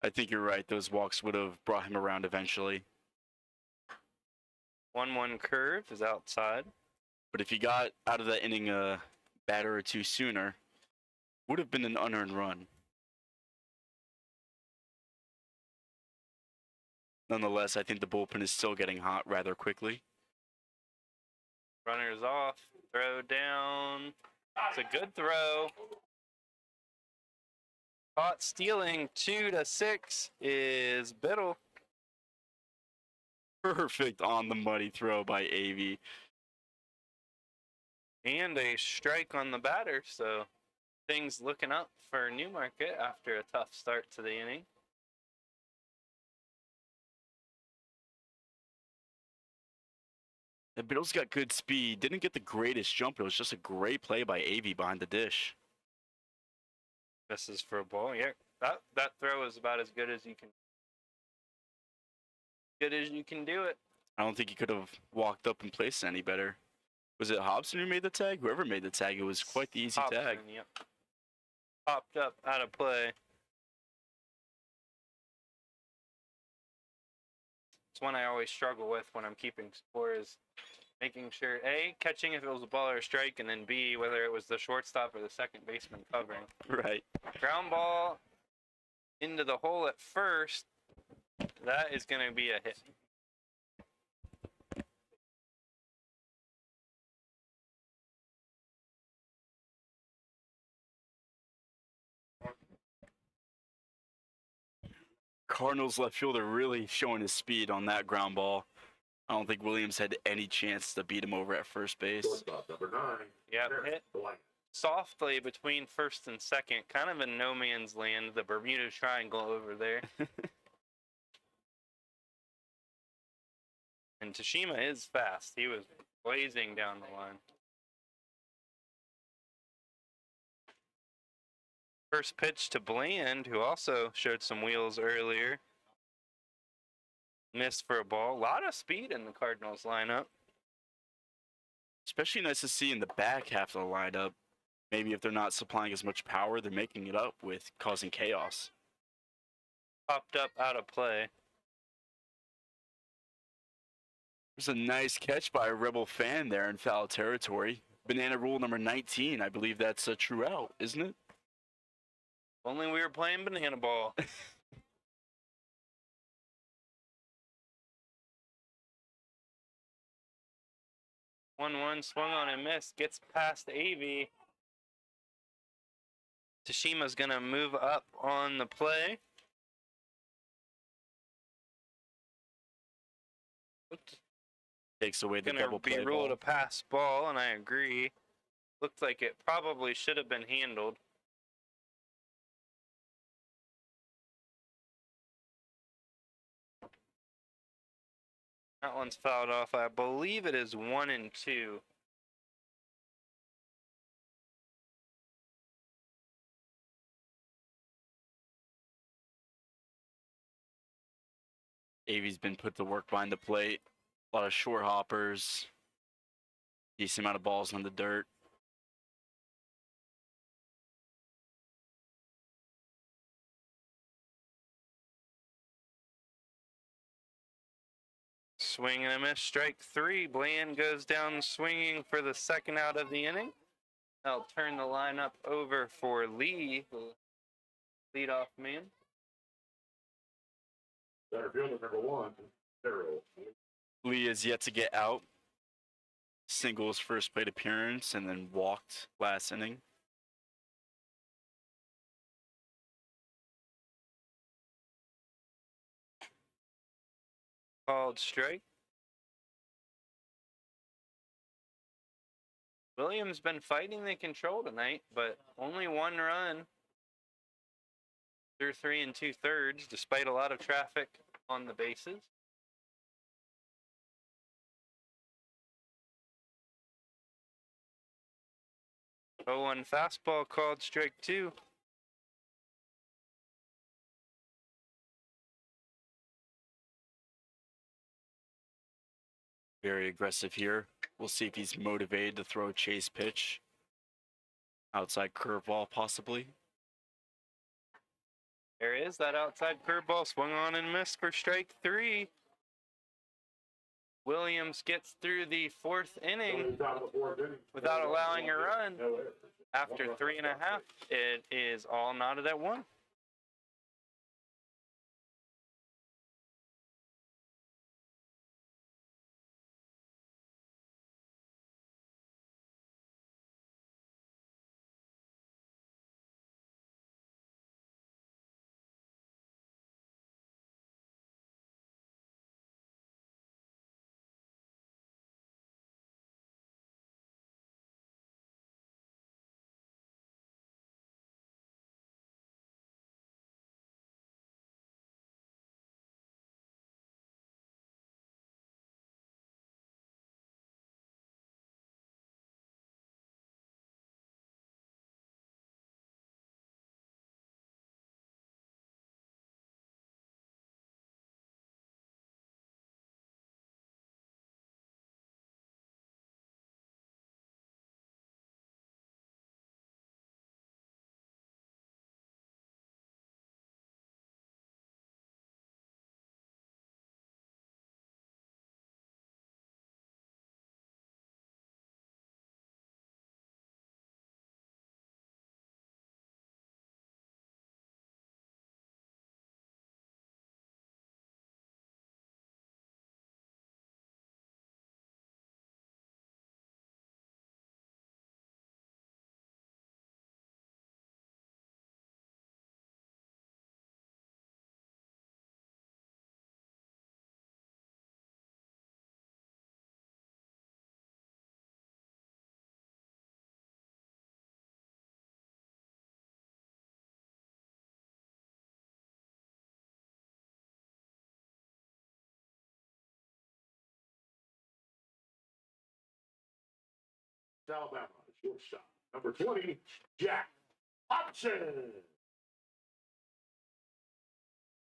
I think you're right. Those walks would have brought him around eventually. 1-1 curve is outside. But if he got out of that inning a batter or two sooner, would have been an unearned run. Nonetheless, I think the bullpen is still getting hot rather quickly. Runners off, throw down. It's a good throw. Caught stealing 2-6 is Biddle. Perfect on the money throw by AV. And a strike on the batter, so things looking up for Newmarket after a tough start to the inning. And Biddle's got good speed. Didn't get the greatest jump. It was just a great play by AV behind the dish. This is for a ball. Yeah, that throw is about as good as you can. Good as you can do it. I don't think he could have walked up and placed it any better. Was it Hobson who made the tag? Whoever made the tag, it was quite the easy Hobson, tag. Yep. Popped up out of play. It's one I always struggle with when I'm keeping score is making sure A, catching if it was a ball or a strike, and then B, whether it was the shortstop or the second baseman covering. Right. Ground ball into the hole at first. That is going to be a hit. Cardinals left fielder really showing his speed on that ground ball. I don't think Williams had any chance to beat him over at first base. Shortstop, number 9. Yep, hit Blank. softly between first and second, kind of in no man's land, the Bermuda Triangle over there. And Tashima is fast. He was blazing down the line. First pitch to Bland, who also showed some wheels earlier. Missed for a ball. A lot of speed in the Cardinals lineup. Especially nice to see in the back half of the lineup. Maybe if they're not supplying as much power, they're making it up with causing chaos. Popped up out of play. There's a nice catch by a Rebel fan there in foul territory. Banana rule number 19. I believe that's a true out, isn't it? Only we were playing banana ball. 1-1 swung on and missed. Gets past AV. Tashima's going to move up on the play. Takes away the Going to double play be ruled ball. a pass ball, and I agree. Looked like it probably should have been handled. That one's fouled off. I believe it is 1-2. Avy's been put to work behind the plate. A lot of short hoppers. Decent amount of balls on the dirt. Swing and a miss, strike 3. Bland goes down swinging for the second out of the inning. I'll turn the lineup over for Lee, the leadoff man. Center fielder number 1, Daryl. Lee is yet to get out. Singles first plate appearance and then walked last inning. Called strike. Williams been fighting the control tonight, but only 1 run through 3 2/3, despite a lot of traffic on the bases. 0-1 fastball, called strike 2. Very aggressive here. We'll see if he's motivated to throw a chase pitch. Outside curveball, possibly. There is that outside curveball, swung on and missed for strike 3. Williams gets through the 4th inning without allowing a run. After 3.5, it is all knotted at 1. Alabama, shortstop. Number 20, Jack Hobson.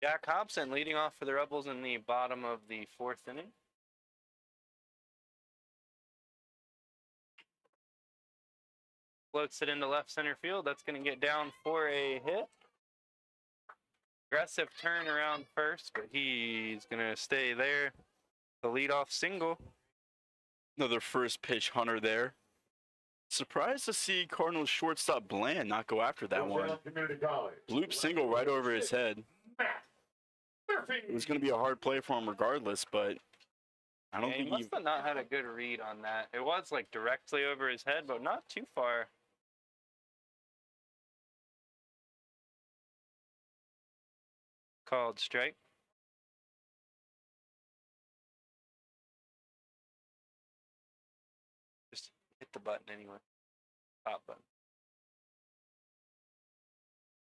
Jack Hobson leading off for the Rebels in the bottom of the 4th inning. Floats it into left center field. That's going to get down for a hit. Aggressive turn around first, but he's going to stay there. The leadoff single. Another first pitch hunter there. Surprised to see Cardinals shortstop Bland not go after that one. Bloop single right over his head. It was going to be a hard play for him regardless, but I don't think he must have not had a good read on that. It was like directly over his head, but not too far. Called strike. Just hit the button anyway. Top button.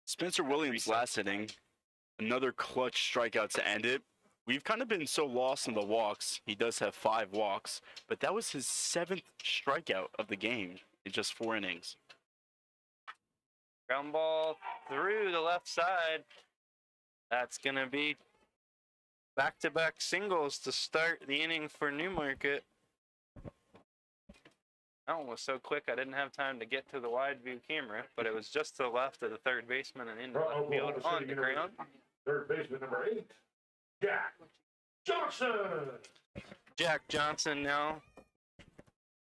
Spencer Williams last inning. Another clutch strikeout to end it. we've kind of been so lost in the walks. He does have 5 walks, but that was his 7th strikeout of the game in just 4 innings. Ground ball through the left side. That's going to be back-to-back singles to start the inning for Newmarket. That one was so quick I didn't have time to get to the wide view camera, but it was just to the left of the third baseman and into left field on the ground. Third baseman number 8, Jack Johnson. Jack Johnson now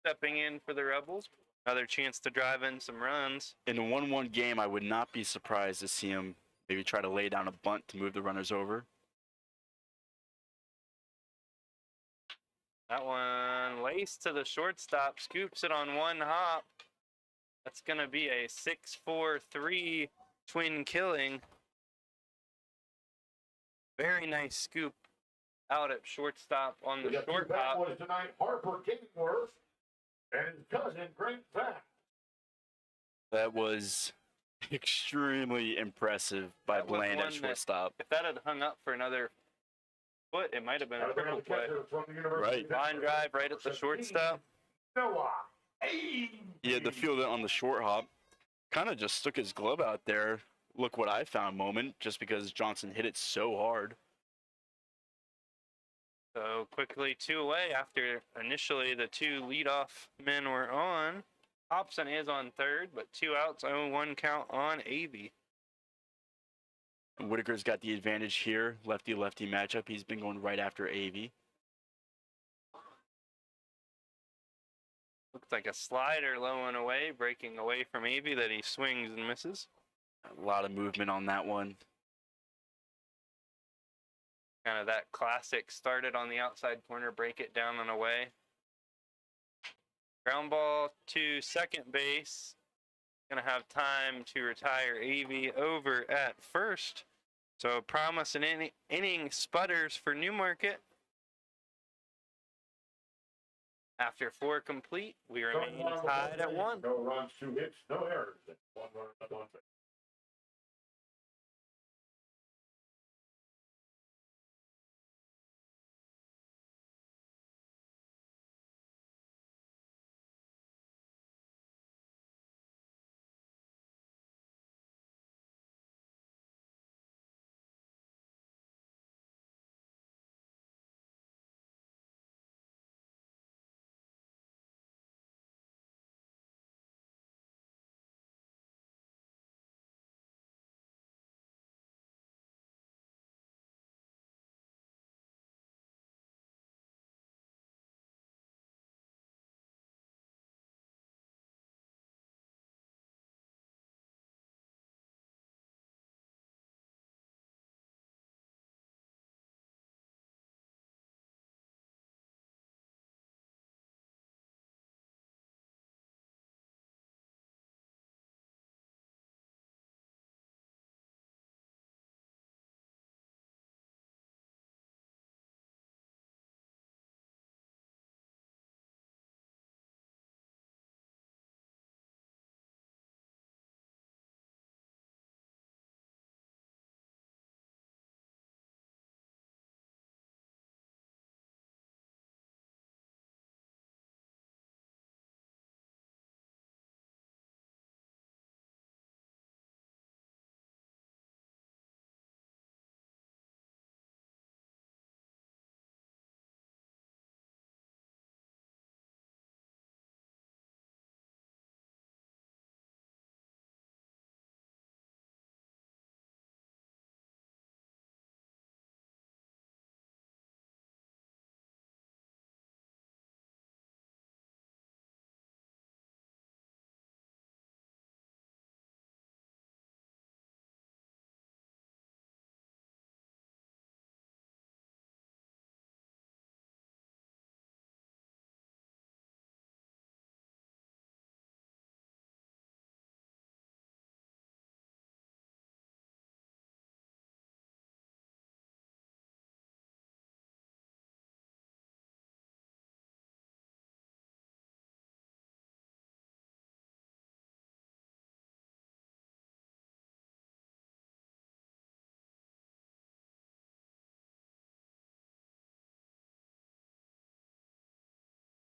stepping in for the Rebels. Another chance to drive in some runs. In a 1-1 game, I would not be surprised to see him maybe try to lay down a bunt to move the runners over. That one laced to the shortstop, scoops it on one hop. That's going to be a 6-4-3 twin killing. Very nice scoop out at shortstop on the We got 2 short bad hop. boys tonight, Harper Kingworth and his cousin Grant Fack. That was extremely impressive by That was Bland one at that- shortstop. If that had hung up for another foot, it might have been a triple play. From the University of Line drive right at the shortstop. Noah. Hey. He had the fielder on the short hop. Kind of just stuck his glove out there. Look what I found moment, just because Johnson hit it so hard. So quickly 2 away after initially the 2 leadoff men were on. Hobson is on third, but 2 outs, 0-1 count on Avey. Whitaker's got the advantage here. Lefty-lefty matchup. He's been going right after Avey. Looks like a slider low and away, breaking away from Avey that he swings and misses. A lot of movement on that one. Kind of that classic started on the outside corner, break it down and away. Ground ball to second base. Gonna have time to retire Avey over at first. So promise an inning sputters for Newmarket. After 4 complete, we remain tied at 1. No runs, 2 hits, no errors. 1 runner left on base.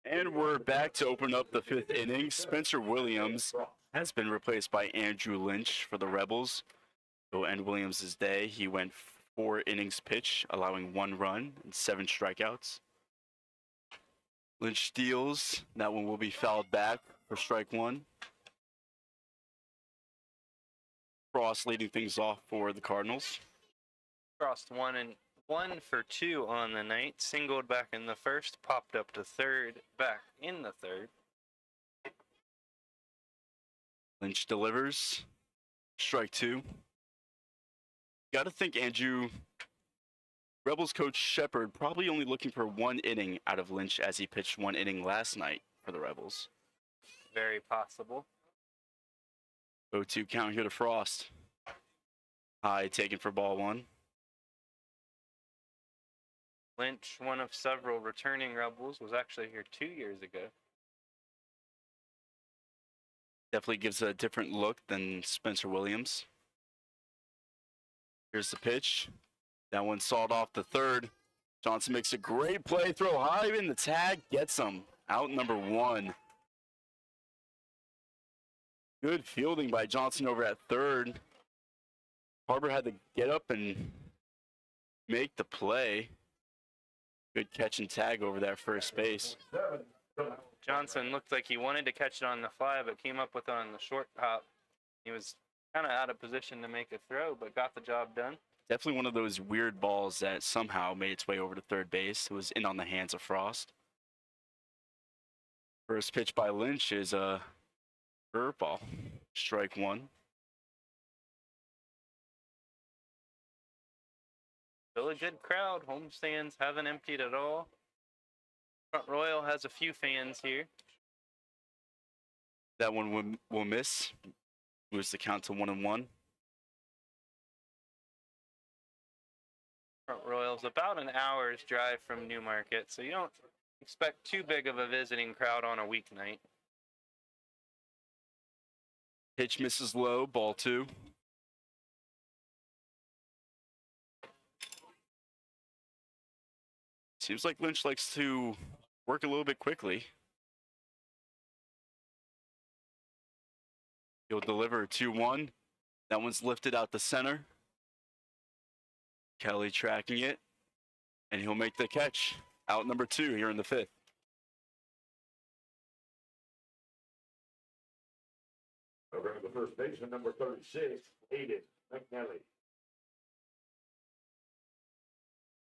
And we're back to open up the 5th inning. Spencer Williams has been replaced by Andrew Lynch for the Rebels. So end Williams' day. He went 4 innings pitched, allowing 1 run and 7 strikeouts. Lynch steals. That one will be fouled back for strike 1. Frost leading things off for the Cardinals. Crossed 1 for 2 on the night. Singled back in the first, popped up to third, back in the third. Lynch delivers. Strike 2. Got to think Andrew, Rebels coach Shepard, probably only looking for 1 inning out of Lynch as he pitched 1 inning last night for the Rebels. Very possible. 0-2 count here to Frost. High taken for ball 1. Lynch, one of several returning Rebels, was actually here 2 years ago. Definitely gives a different look than Spencer Williams. Here's the pitch. That one sawed off the third. Johnson makes a great play, throw high in the tag, gets him. Out number 1. Good fielding by Johnson over at third. Harbor had to get up and make the play. Good catch and tag over that first base. Johnson looked like he wanted to catch it on the fly, but came up with it on the short hop. He was kind of out of position to make a throw, but got the job done. Definitely one of those weird balls that somehow made its way over to third base. It was in on the hands of Frost. First pitch by Lynch is a curveball. Strike 1. Still a good crowd. Home stands haven't emptied at all. Front Royal has a few fans here. That one will miss. Moves the count to 1-1. Front Royal's about an hour's drive from Newmarket, so you don't expect too big of a visiting crowd on a weeknight. Pitch misses low, ball 2. Seems like Lynch likes to work a little bit quickly. He'll deliver 2-1. That one's lifted out the center. Kelly tracking it, and he'll make the catch. Out number 2 here in the 5th. Over to the first baseman, number 36, Aiden McNally.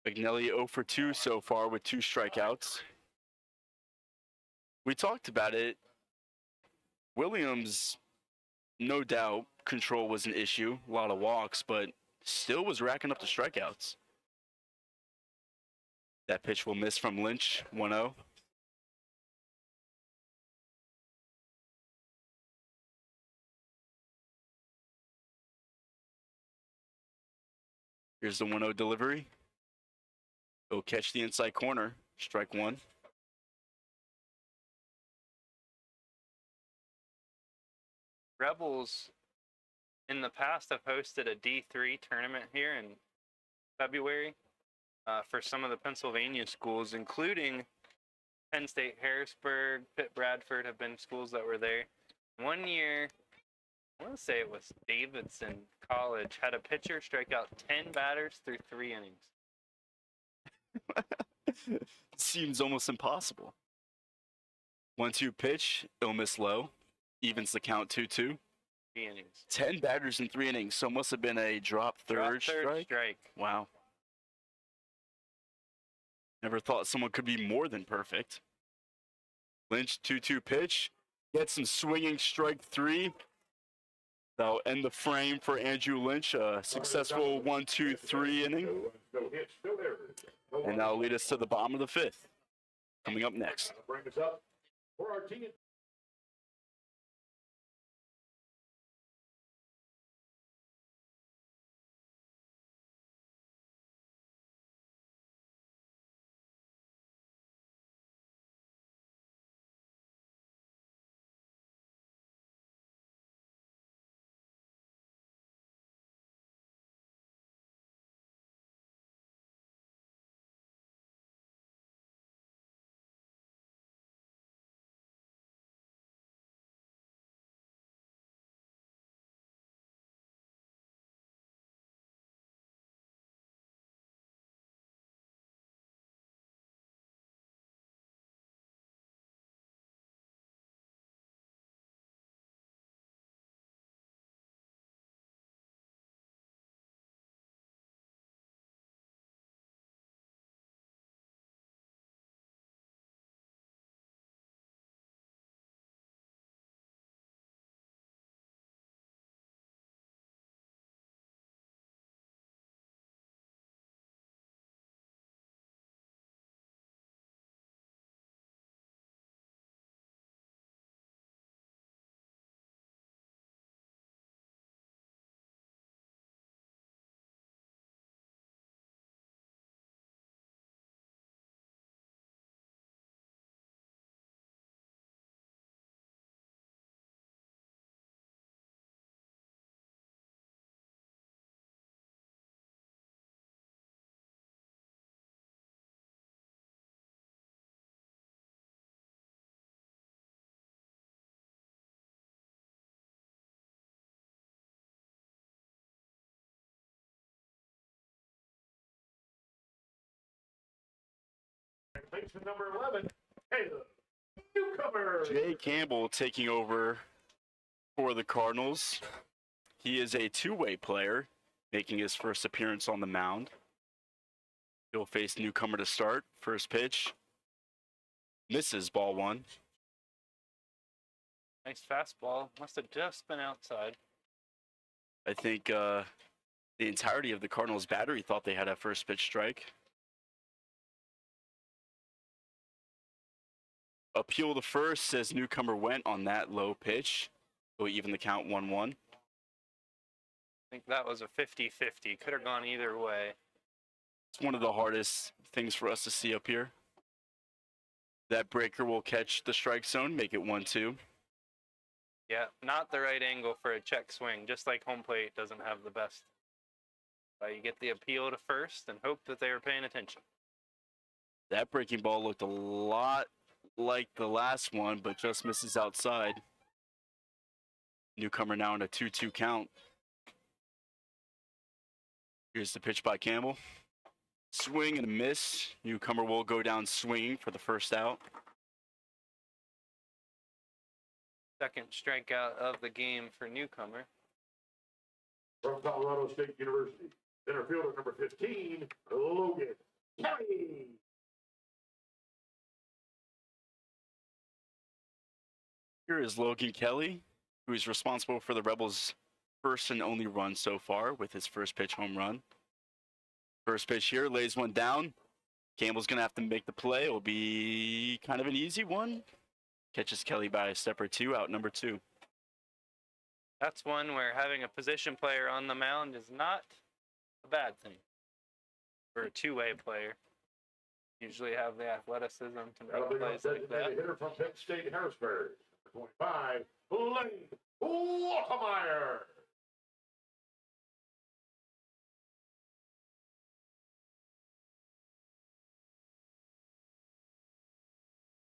McNally 0 for 2 so far with 2 strikeouts. We talked about it. Williams, no doubt, control was an issue. A lot of walks, but still was racking up the strikeouts. That pitch will miss from Lynch, 1-0. Here's the 1-0 delivery. He'll catch the inside corner, strike 1. Rebels in the past have hosted a D3 tournament here in February for some of the Pennsylvania schools, including Penn State, Harrisburg, Pitt, Bradford have been schools that were there. One year, I want to say it was Davidson College, had a pitcher strike out 10 batters through 3 innings. Seems almost impossible. 1-2 pitch, it'll miss low. Evens the count 2-2. 3 innings. 10 batters in 3 innings, so must have been a drop third strike. Wow. Never thought someone could be more than perfect. Lynch 2-2 pitch. Gets some swinging strike 3. That'll end the frame for Andrew Lynch. A successful 1-2-3 inning. And that'll lead us to the bottom of the 5th. Coming up next. Bring us up for our team. makes the number 11, Caleb Newcomer. Jay Campbell taking over for the Cardinals. He is a two-way player, making his first appearance on the mound. He'll face Newcomer to start. First pitch. Misses, ball one. Nice fastball. Must have just been outside. I think the entirety of the Cardinals' battery thought they had a first pitch strike. Appeal to first says Newcomer went on that low pitch. Will even the count 1-1. I think that was a 50-50. Could have gone either way. It's one of the hardest things for us to see up here. That breaker will catch the strike zone, make it 1-2. Yeah, not the right angle for a check swing. Just like home plate doesn't have the best. You get the appeal to first and hope that they were paying attention. That breaking ball looked a lot like the last one, but just misses outside. Newcomer now in a 2-2 count. Here's the pitch by Campbell. Swing and a miss. Newcomer will go down swinging for the first out. Second strikeout of the game for Newcomer. From Colorado State University, center fielder number 15, Logan Kelly. Here is Logan Kelly, who is responsible for the Rebels' first and only run so far with his first pitch home run. First pitch here, lays one down. Campbell's going to have to make the play. It will be kind of an easy one. Catches Kelly by a step or two, out number 2. That's one where having a position player on the mound is not a bad thing for a two-way player. Usually have the athleticism to That'll make be plays a like that. designated hitter from Penn State, Harrisburg. Number 25, Lane Walkemeyer.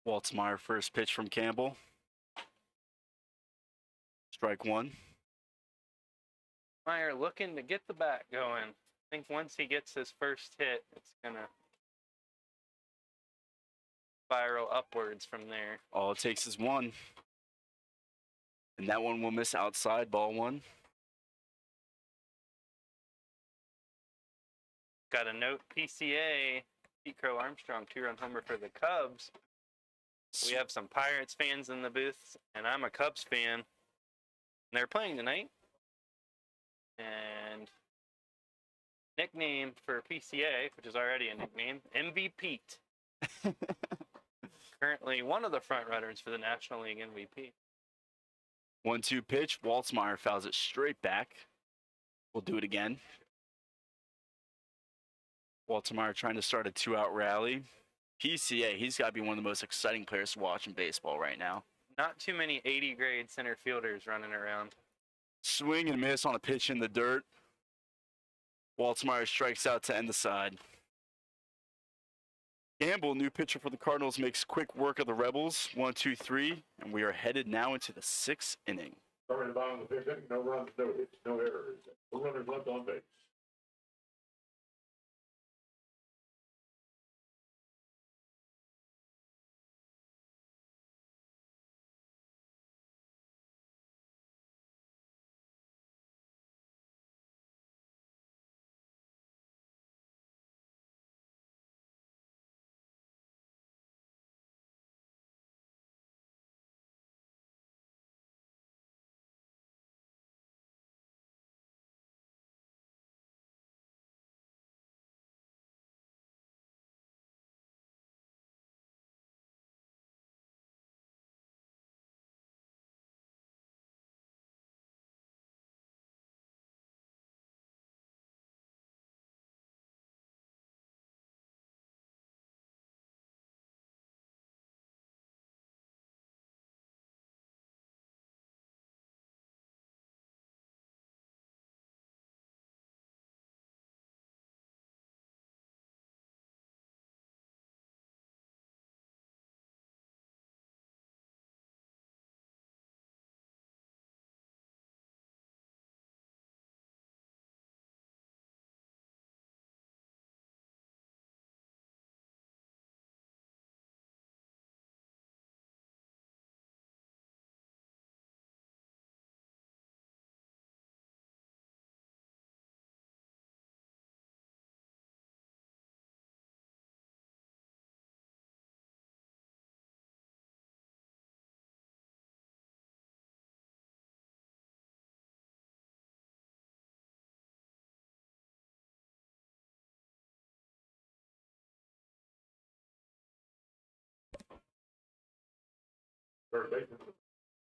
Waltzmeyer, first pitch from Campbell. Strike one. Meyer looking to get the bat going. I think once he gets his first hit, it's going to spiral upwards from there. All it takes is one. And that one will miss outside, ball one. Got a note, PCA, Pete Crow Armstrong, 2-run homer for the Cubs. We have some Pirates fans in the booth, and I'm a Cubs fan. And they're playing tonight. And nickname for PCA, which is already a nickname, MVP. Currently one of the front runners for the National League MVP. 1-2 pitch. Waltzmeyer fouls it straight back. We'll do it again. Waltzmeyer trying to start a 2-out rally. PCA, he's got to be one of the most exciting players to watch in baseball right now. Not too many 80-grade center fielders running around. Swing and miss on a pitch in the dirt. Waltzmeyer strikes out to end the side. Campbell, new pitcher for the Cardinals, makes quick work of the Rebels. 1-2-3, and we are headed now into the 6th inning. Starting the bottom of the 5th inning, no runs, no hits, no errors. No runners left on base. Third baseman,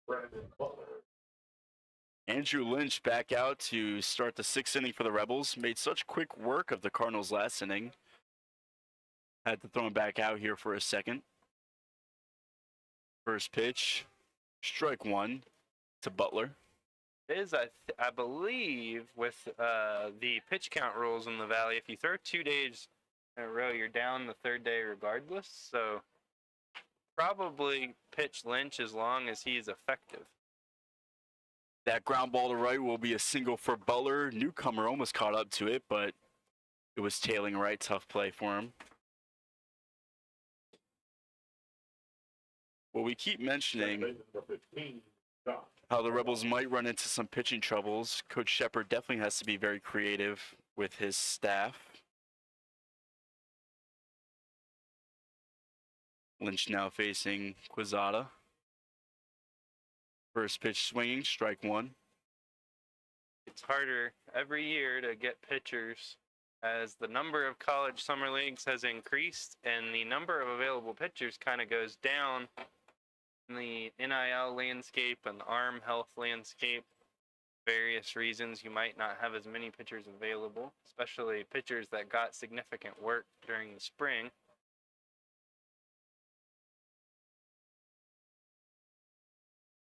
Brandon Butler. Andrew Lynch back out to start the 6th inning for the Rebels. Made such quick work of the Cardinals last inning. Had to throw him back out here for a second. First pitch, strike one to Butler. It is, I believe, with the pitch count rules in the Valley, if you throw 2 days in a row, you're down the third day regardless. So probably pitch Lynch as long as he's effective. That ground ball to right will be a single for Butler. Newcomer almost caught up to it, but it was tailing right. Tough play for him. Well, we keep mentioning Second baseman, number 15, Josh. how the Rebels might run into some pitching troubles. Coach Shepard definitely has to be very creative with his staff. Lynch now facing Quezada. First pitch swinging, strike one. It's harder every year to get pitchers as the number of college summer leagues has increased and the number of available pitchers kind of goes down in the NIL landscape and the arm health landscape. Various reasons you might not have as many pitchers available, especially pitchers that got significant work during the spring.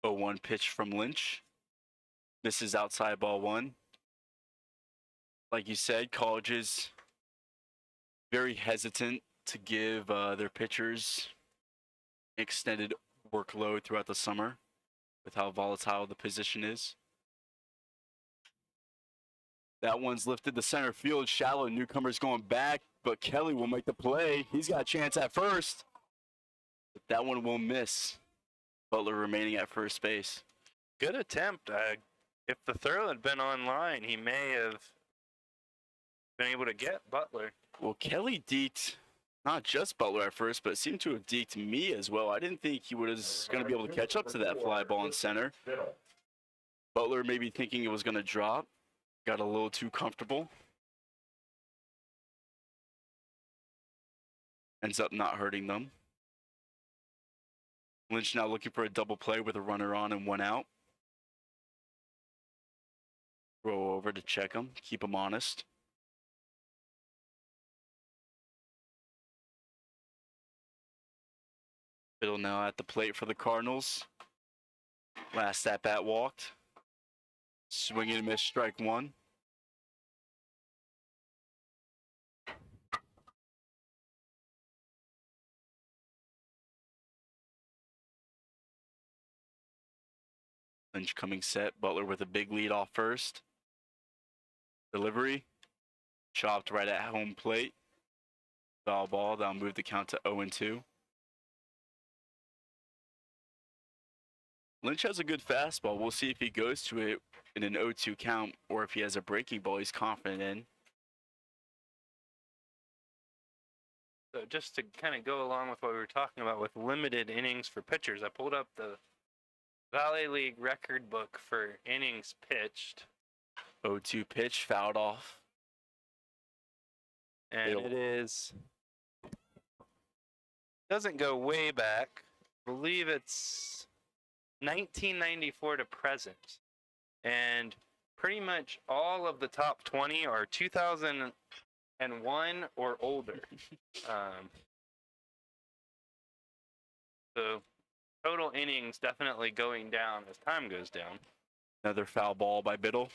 A 1 pitch from Lynch. Misses outside ball one. Like you said, colleges very hesitant to give their pitchers extended workload throughout the summer with how volatile the position is. That one's lifted to center field. Shallow. Newcomer's going back, but Kelly will make the play. He's got a chance at first. But that one will miss. Butler remaining at first base. Good attempt. If the throw had been online, he may have been able to get Butler. Well, Kelly deked not just Butler at first, but seemed to have deked me as well. I didn't think he was going to be able to catch up to that fly ball in center. Middle. Butler maybe thinking it was going to drop. Got a little too comfortable. Ends up not hurting them. Lynch now looking for a double play with a runner on and one out. Throw over to check him, keep him honest. Biddle now at the plate for the Cardinals. Last at bat walked. Swing and miss, strike one. Lynch coming set. Butler with a big lead off first. Delivery. Chopped right at home plate. Foul ball. That'll move the count to 0-2. Lynch has a good fastball. We'll see if he goes to it in an 0-2 count or if he has a breaking ball he's confident in. So just to kind of go along with what we were talking about with limited innings for pitchers, I pulled up the Valley League record book for innings pitched. 0-2 pitch, fouled off. And it is, doesn't go way back. I believe it's 1994 to present. And pretty much all of the top 20 are 2001 or older. So total innings definitely going down as time goes down. Another foul ball by Biddle.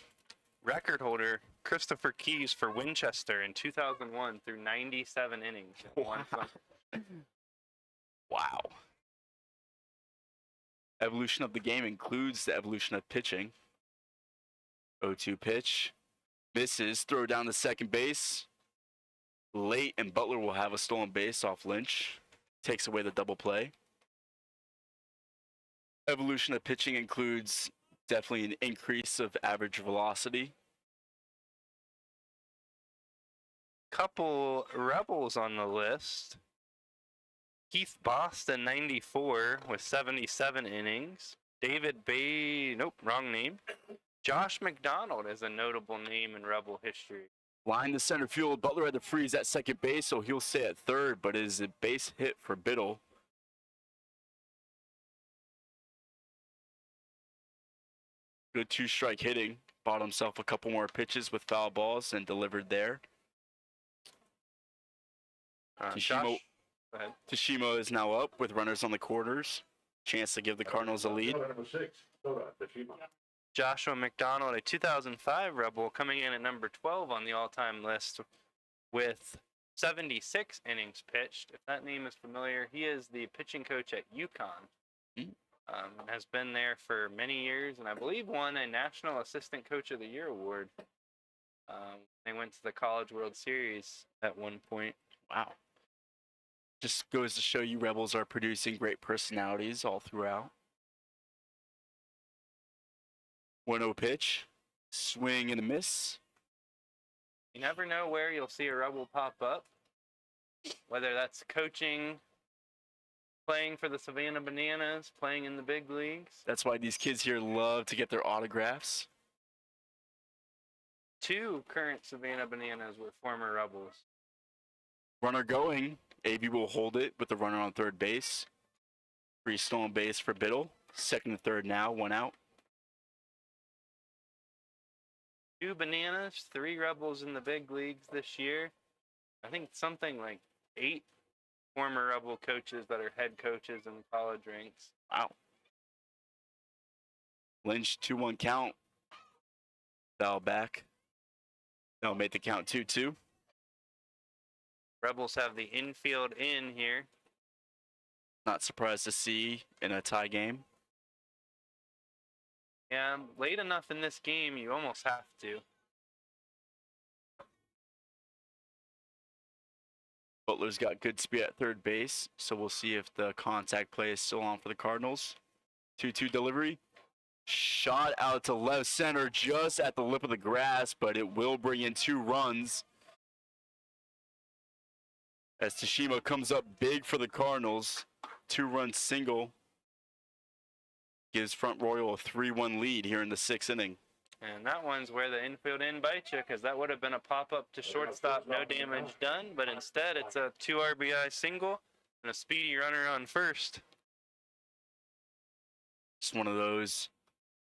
Record holder Christopher Keys for Winchester in 2001 through 97 innings. In one summer. Wow. Evolution of the game includes the evolution of pitching. 0-2 pitch. Misses. Throw down to second base. Late, and Butler will have a stolen base off Lynch. Takes away the double play. Evolution of pitching includes definitely an increase of average velocity. Couple Rebels on the list. Keith Boston, 94 with 77 innings. David Bay, nope, wrong name. Josh McDonald is a notable name in Rebel history. Line to center field. Butler had to freeze at second base, so he'll stay at third, but it is a base hit for Biddle. Good 2-strike hitting. Bought himself a couple more pitches with foul balls and delivered there. Josh, go ahead. Tashimo is now up with runners on the quarters. Chance to give the Cardinals a lead. Number 6, Tashima. Joshua McDonald, a 2005 Rebel, coming in at number 12 on the all-time list with 76 innings pitched. If that name is familiar, he is the pitching coach at UConn. Has been there for many years, and I believe won a National Assistant Coach of the Year award. They went to the College World Series at one point. Wow. Just goes to show you Rebels are producing great personalities all throughout. 1-0 pitch. Swing and a miss. You never know where you'll see a Rebel pop up, whether that's coaching, playing for the Savannah Bananas, playing in the big leagues. That's why these kids here love to get their autographs. 2 current Savannah Bananas were former Rebels. Runner going. AB will hold it with the runner on third base. Free stolen base for Biddle. Second and third now, 1 out. 2 Bananas, 3 Rebels in the big leagues this year. I think something like 8 former Rebel coaches that are head coaches in college ranks. Wow. Lynch, 2-1 count. Foul back. No, made the count 2-2. Rebels have the infield in here. Not surprised to see in a tie game. Yeah, late enough in this game, you almost have to. Butler's got good speed at third base, so we'll see if the contact play is still on for the Cardinals. 2-2 delivery. Shot out to left center just at the lip of the grass, but it will bring in 2 runs. As Tashima comes up big for the Cardinals. 2-run single. Gives Front Royal a 3-1 lead here in the 6th inning. And that one's where the infield in bites you, because that would have been a pop-up to shortstop, no damage done. But instead, it's a 2 RBI single and a speedy runner on first. Just one of those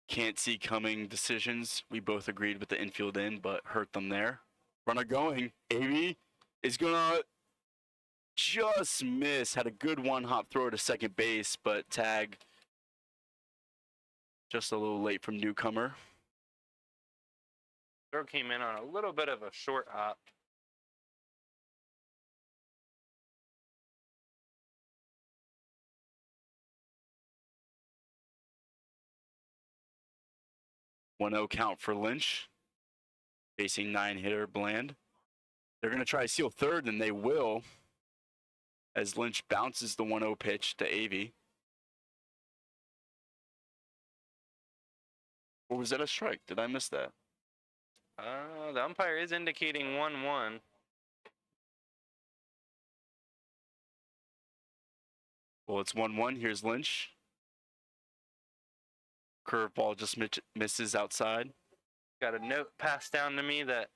can't see coming decisions. We both agreed with the infield in, but hurt them there. Runner going. AB is going to just miss. Had a good one-hop throw to second base, but tag just a little late from newcomer. Throw came in on a little bit of a short hop. One-0 count for Lynch. Facing 9-hitter Bland. They're going to try to steal third, and they will. As Lynch bounces the 1-0 pitch to Avey. Or was that a strike? Did I miss that? The umpire is indicating 1-1. Well, it's 1-1. Here's Lynch. Curveball just misses outside. Got a note passed down to me that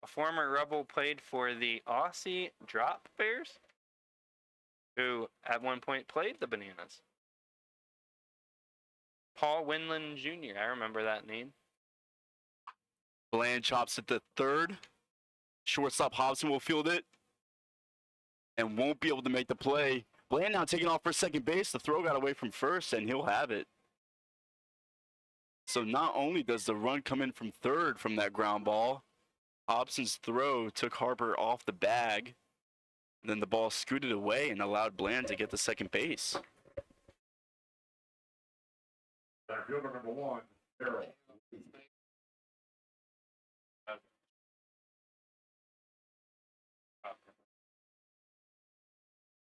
a former Rebel played for the Aussie Drop Bears, who at one point played the Bananas. Paul Winland Jr., I remember that name. Bland chops it to third. Shortstop Hobson will field it and won't be able to make the play. Bland now taking off for second base. The throw got away from first, and he'll have it. So not only does the run come in from third from that ground ball, Hobson's throw took Harper off the bag. And then the ball scooted away and allowed Bland to get to second base. Fielder number 1, Farrell.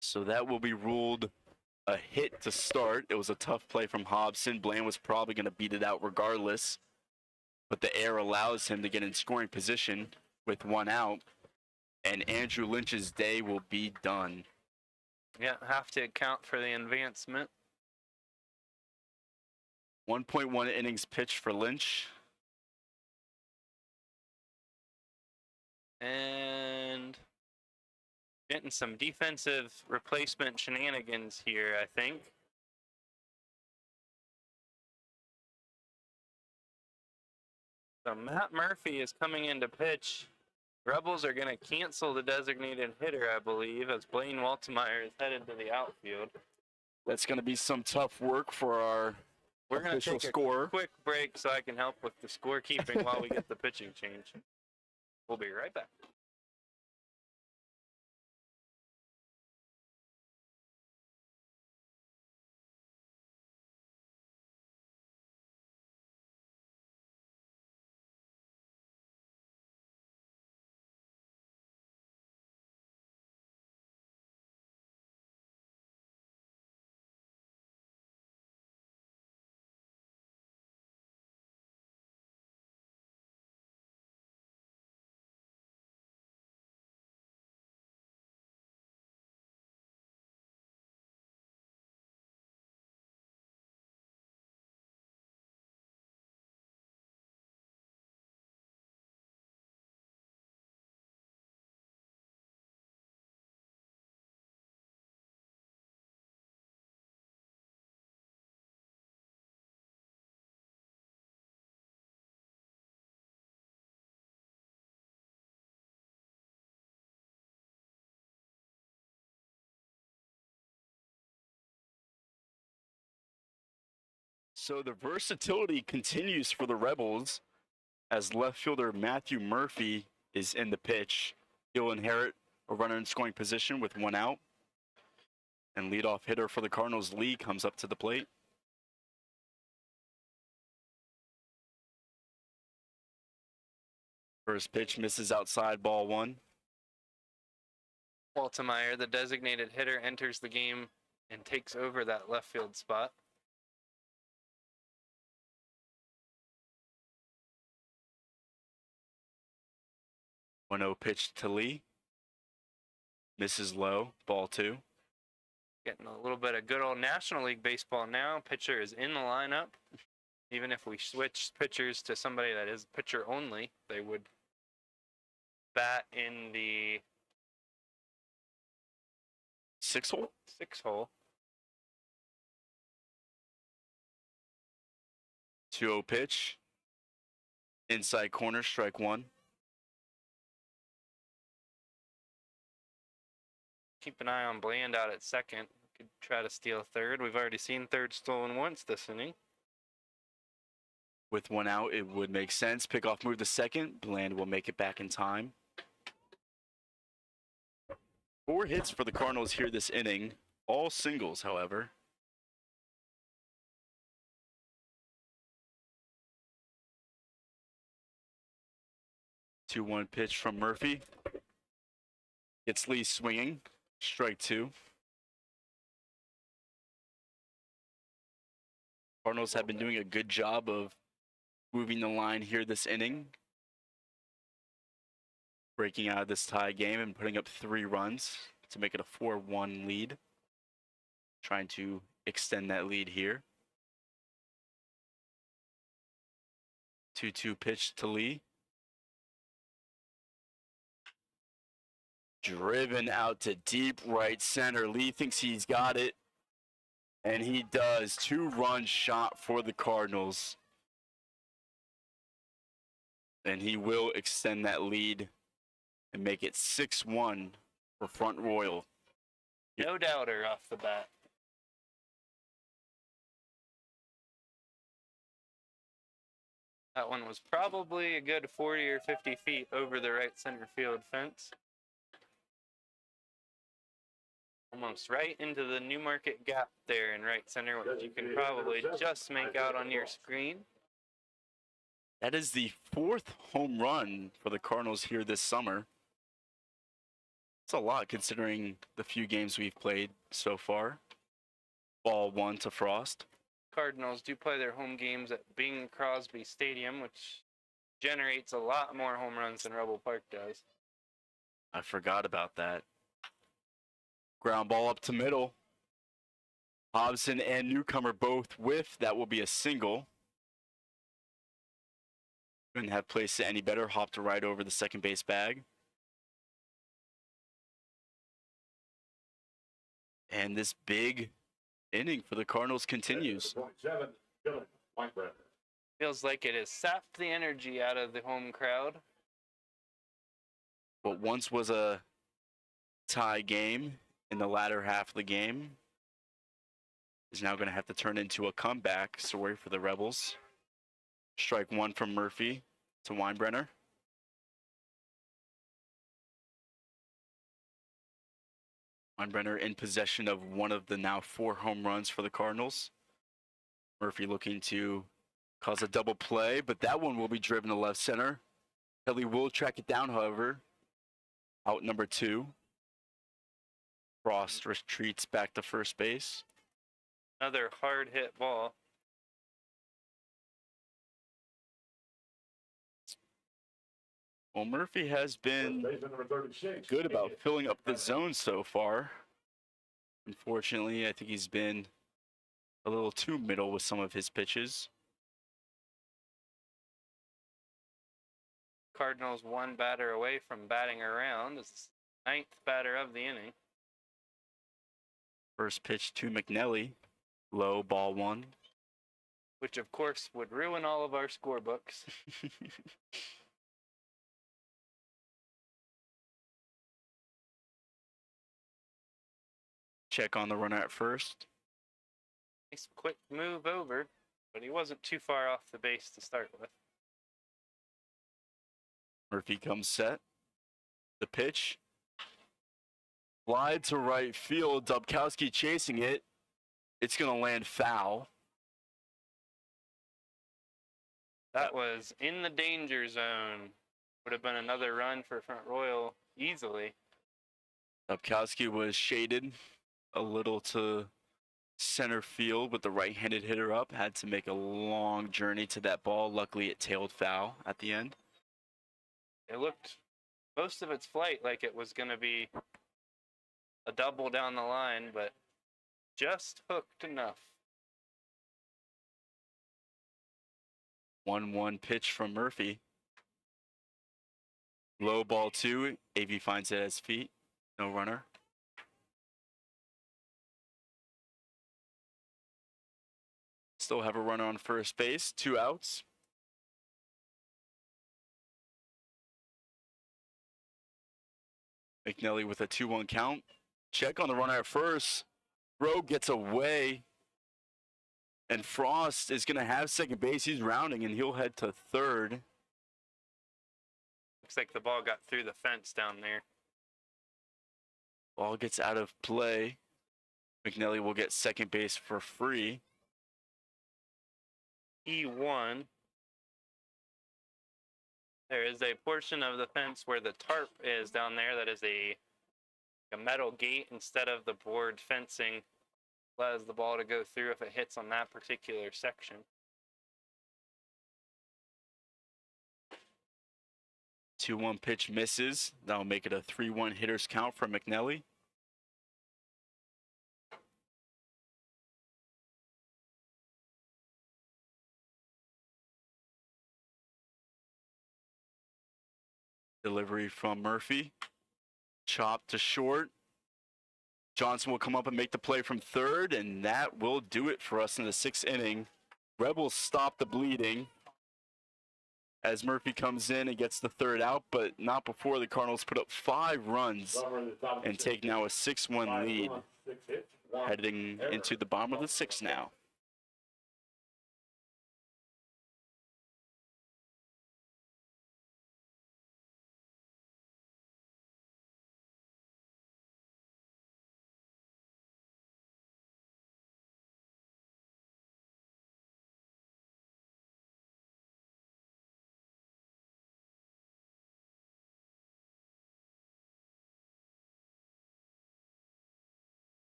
So that will be ruled a hit to start. It was a tough play from Hobson. Bland was probably going to beat it out regardless. But the air allows him to get in scoring position with 1 out. And Andrew Lynch's day will be done. Yeah, have to account for the advancement. 1.1 innings pitched for Lynch. And getting some defensive replacement shenanigans here, I think. So Matt Murphy is coming in to pitch. Rebels are going to cancel the designated hitter, I believe, as Blaine Waltemeyer is headed to the outfield. That's going to be some tough work for our We're going to official take a scorer. quick break so I can help with the scorekeeping while we get the pitching change. We'll be right back. So the versatility continues for the Rebels as left fielder Matthew Murphy is in the pitch. He'll inherit a runner in scoring position with 1 out. And leadoff hitter for the Cardinals, Lee, comes up to the plate. First pitch misses outside, ball 1. Waltemeyer, the designated hitter, enters the game and takes over that left field spot. One 0 pitch to Lee. Misses low, ball 2. Getting a little bit of good old National League baseball now. Pitcher is in the lineup. Even if we switch pitchers to somebody that is pitcher only, they would bat in the 6 hole. 6 hole. 2-0 pitch. Inside corner, strike 1. Keep an eye on Bland out at second. Could try to steal third. We've already seen third stolen once this inning. With 1 out, it would make sense. Pickoff move to second. Bland will make it back in time. 4 hits for the Cardinals here this inning. All singles, however. Two-one pitch from Murphy. Gets Lee swinging. Strike 2. Cardinals have been doing a good job of moving the line here this inning. Breaking out of this tie game and putting up 3 runs to make it a 4-1 lead. Trying to extend that lead here. 2-2 pitch to Lee. Driven out to deep right center. Lee thinks he's got it. And he does. 2-run shot for the Cardinals. And he will extend that lead and make it 6-1 for Front Royal. No doubter off the bat. That one was probably a good 40 or 50 feet over the right center field fence. Almost right into the Newmarket gap there in right center, which you can probably just make out on your screen. That is the 4th home run for the Cardinals here this summer. It's a lot considering the few games we've played so far. Ball 1 to Frost. Cardinals do play their home games at Bing Crosby Stadium, which generates a lot more home runs than Rebel Park does. I forgot about that. Ground ball up to middle. Hobson and Newcomer both whiff. That will be a single. Couldn't have placed it any better. Hopped right over the second base bag. And this big inning for the Cardinals continues. 7, Dylan Whitebrand. Feels like it has sapped the energy out of the home crowd. What once was a tie game in the latter half of the game is now going to have to turn into a comeback story for the Rebels. Strike one from Murphy to Weinbrenner. Weinbrenner in possession of one of the now 4 home runs for the Cardinals. Murphy looking to cause a double play, but that one will be driven to left center. Kelly will track it down, however. Out number 2. Frost retreats back to first base. Another hard hit ball. Well, Murphy has been Baseman number 36. good about filling up the zone so far. Unfortunately, I think he's been a little too middle with some of his pitches. Cardinals 1 batter away from batting around as the 9th batter of the inning. First pitch to McNelly. Low, ball 1. Which, of course, would ruin all of our scorebooks. Check on the runner at first. Nice quick move over, but he wasn't too far off the base to start with. Murphy comes set. The pitch. Fly to right field. Dubkowski chasing it. It's going to land foul. That was in the danger zone. Would have been another run for Front Royal easily. Dubkowski was shaded a little to center field with the right-handed hitter up. Had to make a long journey to that ball. Luckily, it tailed foul at the end. It looked most of its flight like it was going to be a double down the line, but just hooked enough. 1-1 pitch from Murphy. Low ball 2. AV finds it at his feet. No runner. Still have a runner on first base. 2 outs. McNelly with a 2-1 count. Check on the runner at first. Throw gets away. And Frost is going to have second base. He's rounding, and he'll head to third. Looks like the ball got through the fence down there. Ball gets out of play. McNelly will get second base for free. E1. There is a portion of the fence where the tarp is down there that is a metal gate instead of the board fencing. Allows the ball to go through if it hits on that particular section. 2-1 pitch misses. That'll make it a 3-1 hitters count for McNelly. Delivery from Murphy. Chop to short. Johnson will come up and make the play from third, and that will do it for us in the 6th inning. Rebels stop the bleeding as Murphy comes in and gets the 3rd out, but not before the Cardinals put up 5 runs and take now a 6-1 lead, heading into the bottom of the 6th now.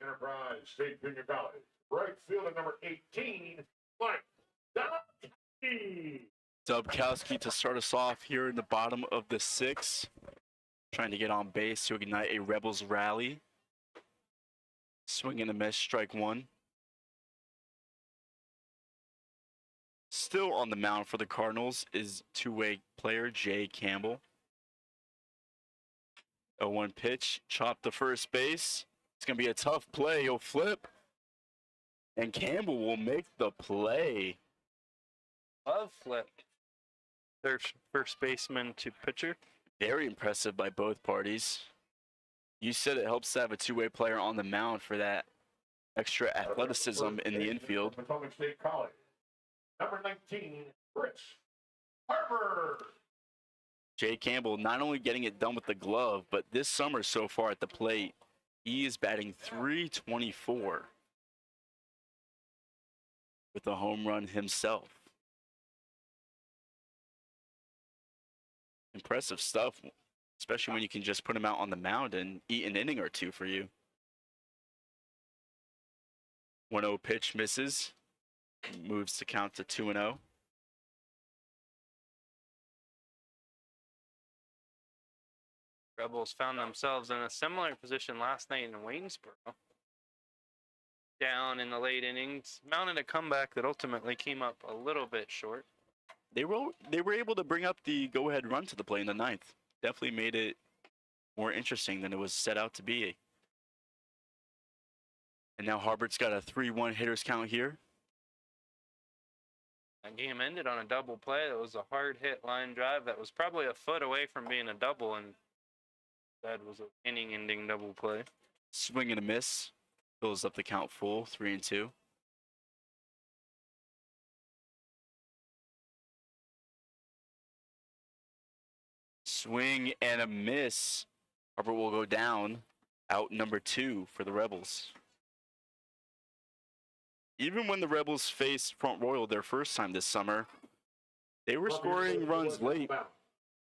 Enterprise State Junior College. Right fielder number 18, Mike Dubkowski. Dubkowski to start us off here in the bottom of the 6th. Trying to get on base to ignite a Rebels rally. Swing and a miss, strike 1. Still on the mound for the Cardinals is two-way player Jay Campbell. 0-1 pitch, chopped to first base. It's going to be a tough play. He'll flip. And Campbell will make the play. Love flip. First baseman to pitcher. Very impressive by both parties. You said it helps to have a two-way player on the mound for that extra athleticism in the infield. Potomac State College. Number 19, Chris Harper. Jay Campbell not only getting it done with the glove, but this summer so far at the plate, he is batting .324 with a home run himself. Impressive stuff, especially when you can just put him out on the mound and eat an inning or two for you. 1-0 pitch misses, moves the count to 2-0. Rebels found themselves in a similar position last night in Waynesboro. Down in the late innings, mounted a comeback that ultimately came up a little bit short. They were able to bring up the go-ahead run to the play in the 9th. Definitely made it more interesting than it was set out to be. And now Harbert's got a 3-1 hitters count here. That game ended on a double play. That was a hard hit line drive that was probably a foot away from being a double, and that was an inning-ending double play. Swing and a miss. Fills up the count full, 3-2. Swing and a miss. Harper will go down. Out number 2 for the Rebels. Even when the Rebels faced Front Royal their first time this summer, they were scoring runs late.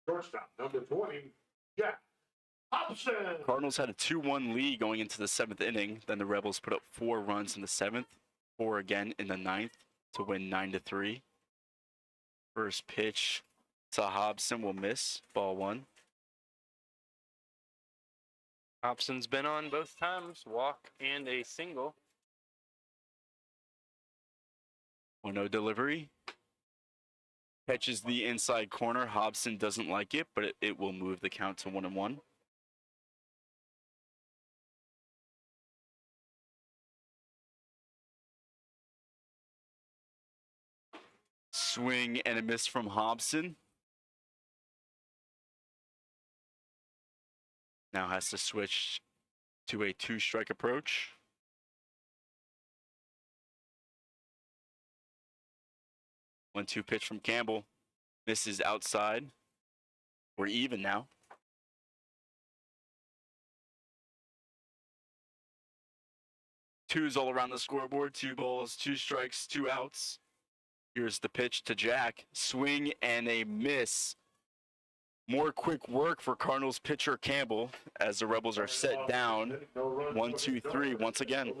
Shortstop, number 20, Jack Hobson. Cardinals had a 2-1 lead going into the 7th inning. Then the Rebels put up 4 runs in the 7th, 4 again in the 9th to win 9-3. First pitch to Hobson will miss, ball 1. Hobson's been on both times, walk and a single. 1-0 delivery. Catches the inside corner. Hobson doesn't like it, but it will move the count to 1-1. Swing and a miss from Hobson. Now has to switch to a 2-strike approach. 1-2 pitch from Campbell. Misses outside. We're even now. Twos all around the scoreboard. 2 balls, 2 strikes, 2 outs. Here's the pitch to Jack. Swing and a miss. More quick work for Cardinals pitcher Campbell as the Rebels are set down. 1-2-3 once again.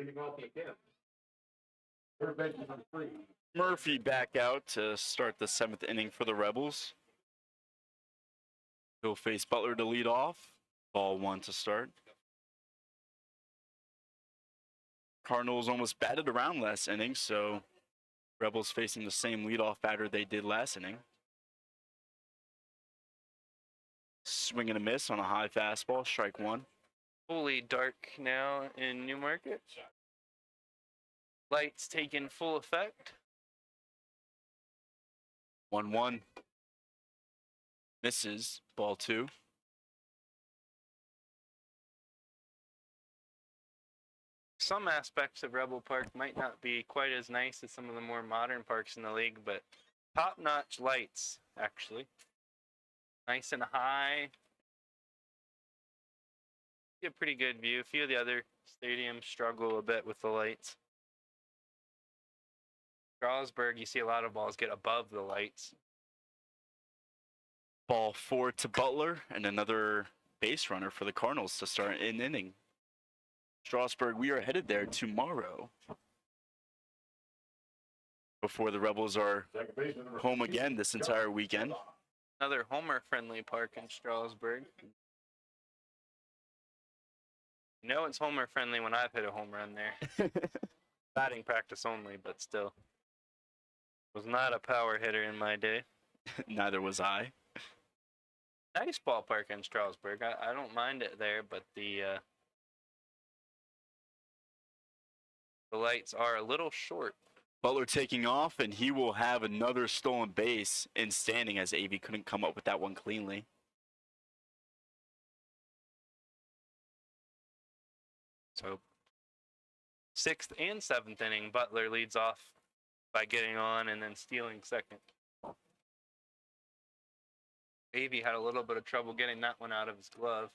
Leading off again. Third base is number 3. Murphy back out to start the 7th inning for the Rebels. He'll face Butler to lead off. Ball 1 to start. Cardinals almost batted around last inning, so Rebels facing the same leadoff batter they did last inning. Swing and a miss on a high fastball, strike 1. Fully dark now in Newmarket. Lights taking full effect. 1-1. Misses, ball 2. Some aspects of Rebel Park might not be quite as nice as some of the more modern parks in the league, but top-notch lights, actually. Nice and high. Get a pretty good view. A few of the other stadiums struggle a bit with the lights. Strasburg, you see a lot of balls get above the lights. Ball 4 to Butler, and another base runner for the Cardinals to start an inning. Strasburg, we are headed there tomorrow before the Rebels are Second baseman number home 15, again this entire weekend. Another homer-friendly park in Strasburg. You know it's homer-friendly when I've hit a home run there. Batting practice only, but still. Was not a power hitter in my day. Neither was I. Nice ballpark in Strasburg. I don't mind it there, but the lights are a little short. Butler taking off, and he will have another stolen base in standing as AV couldn't come up with that one cleanly. So 6th and 7th inning, Butler leads off by getting on and then stealing second. AV had a little bit of trouble getting that one out of his glove.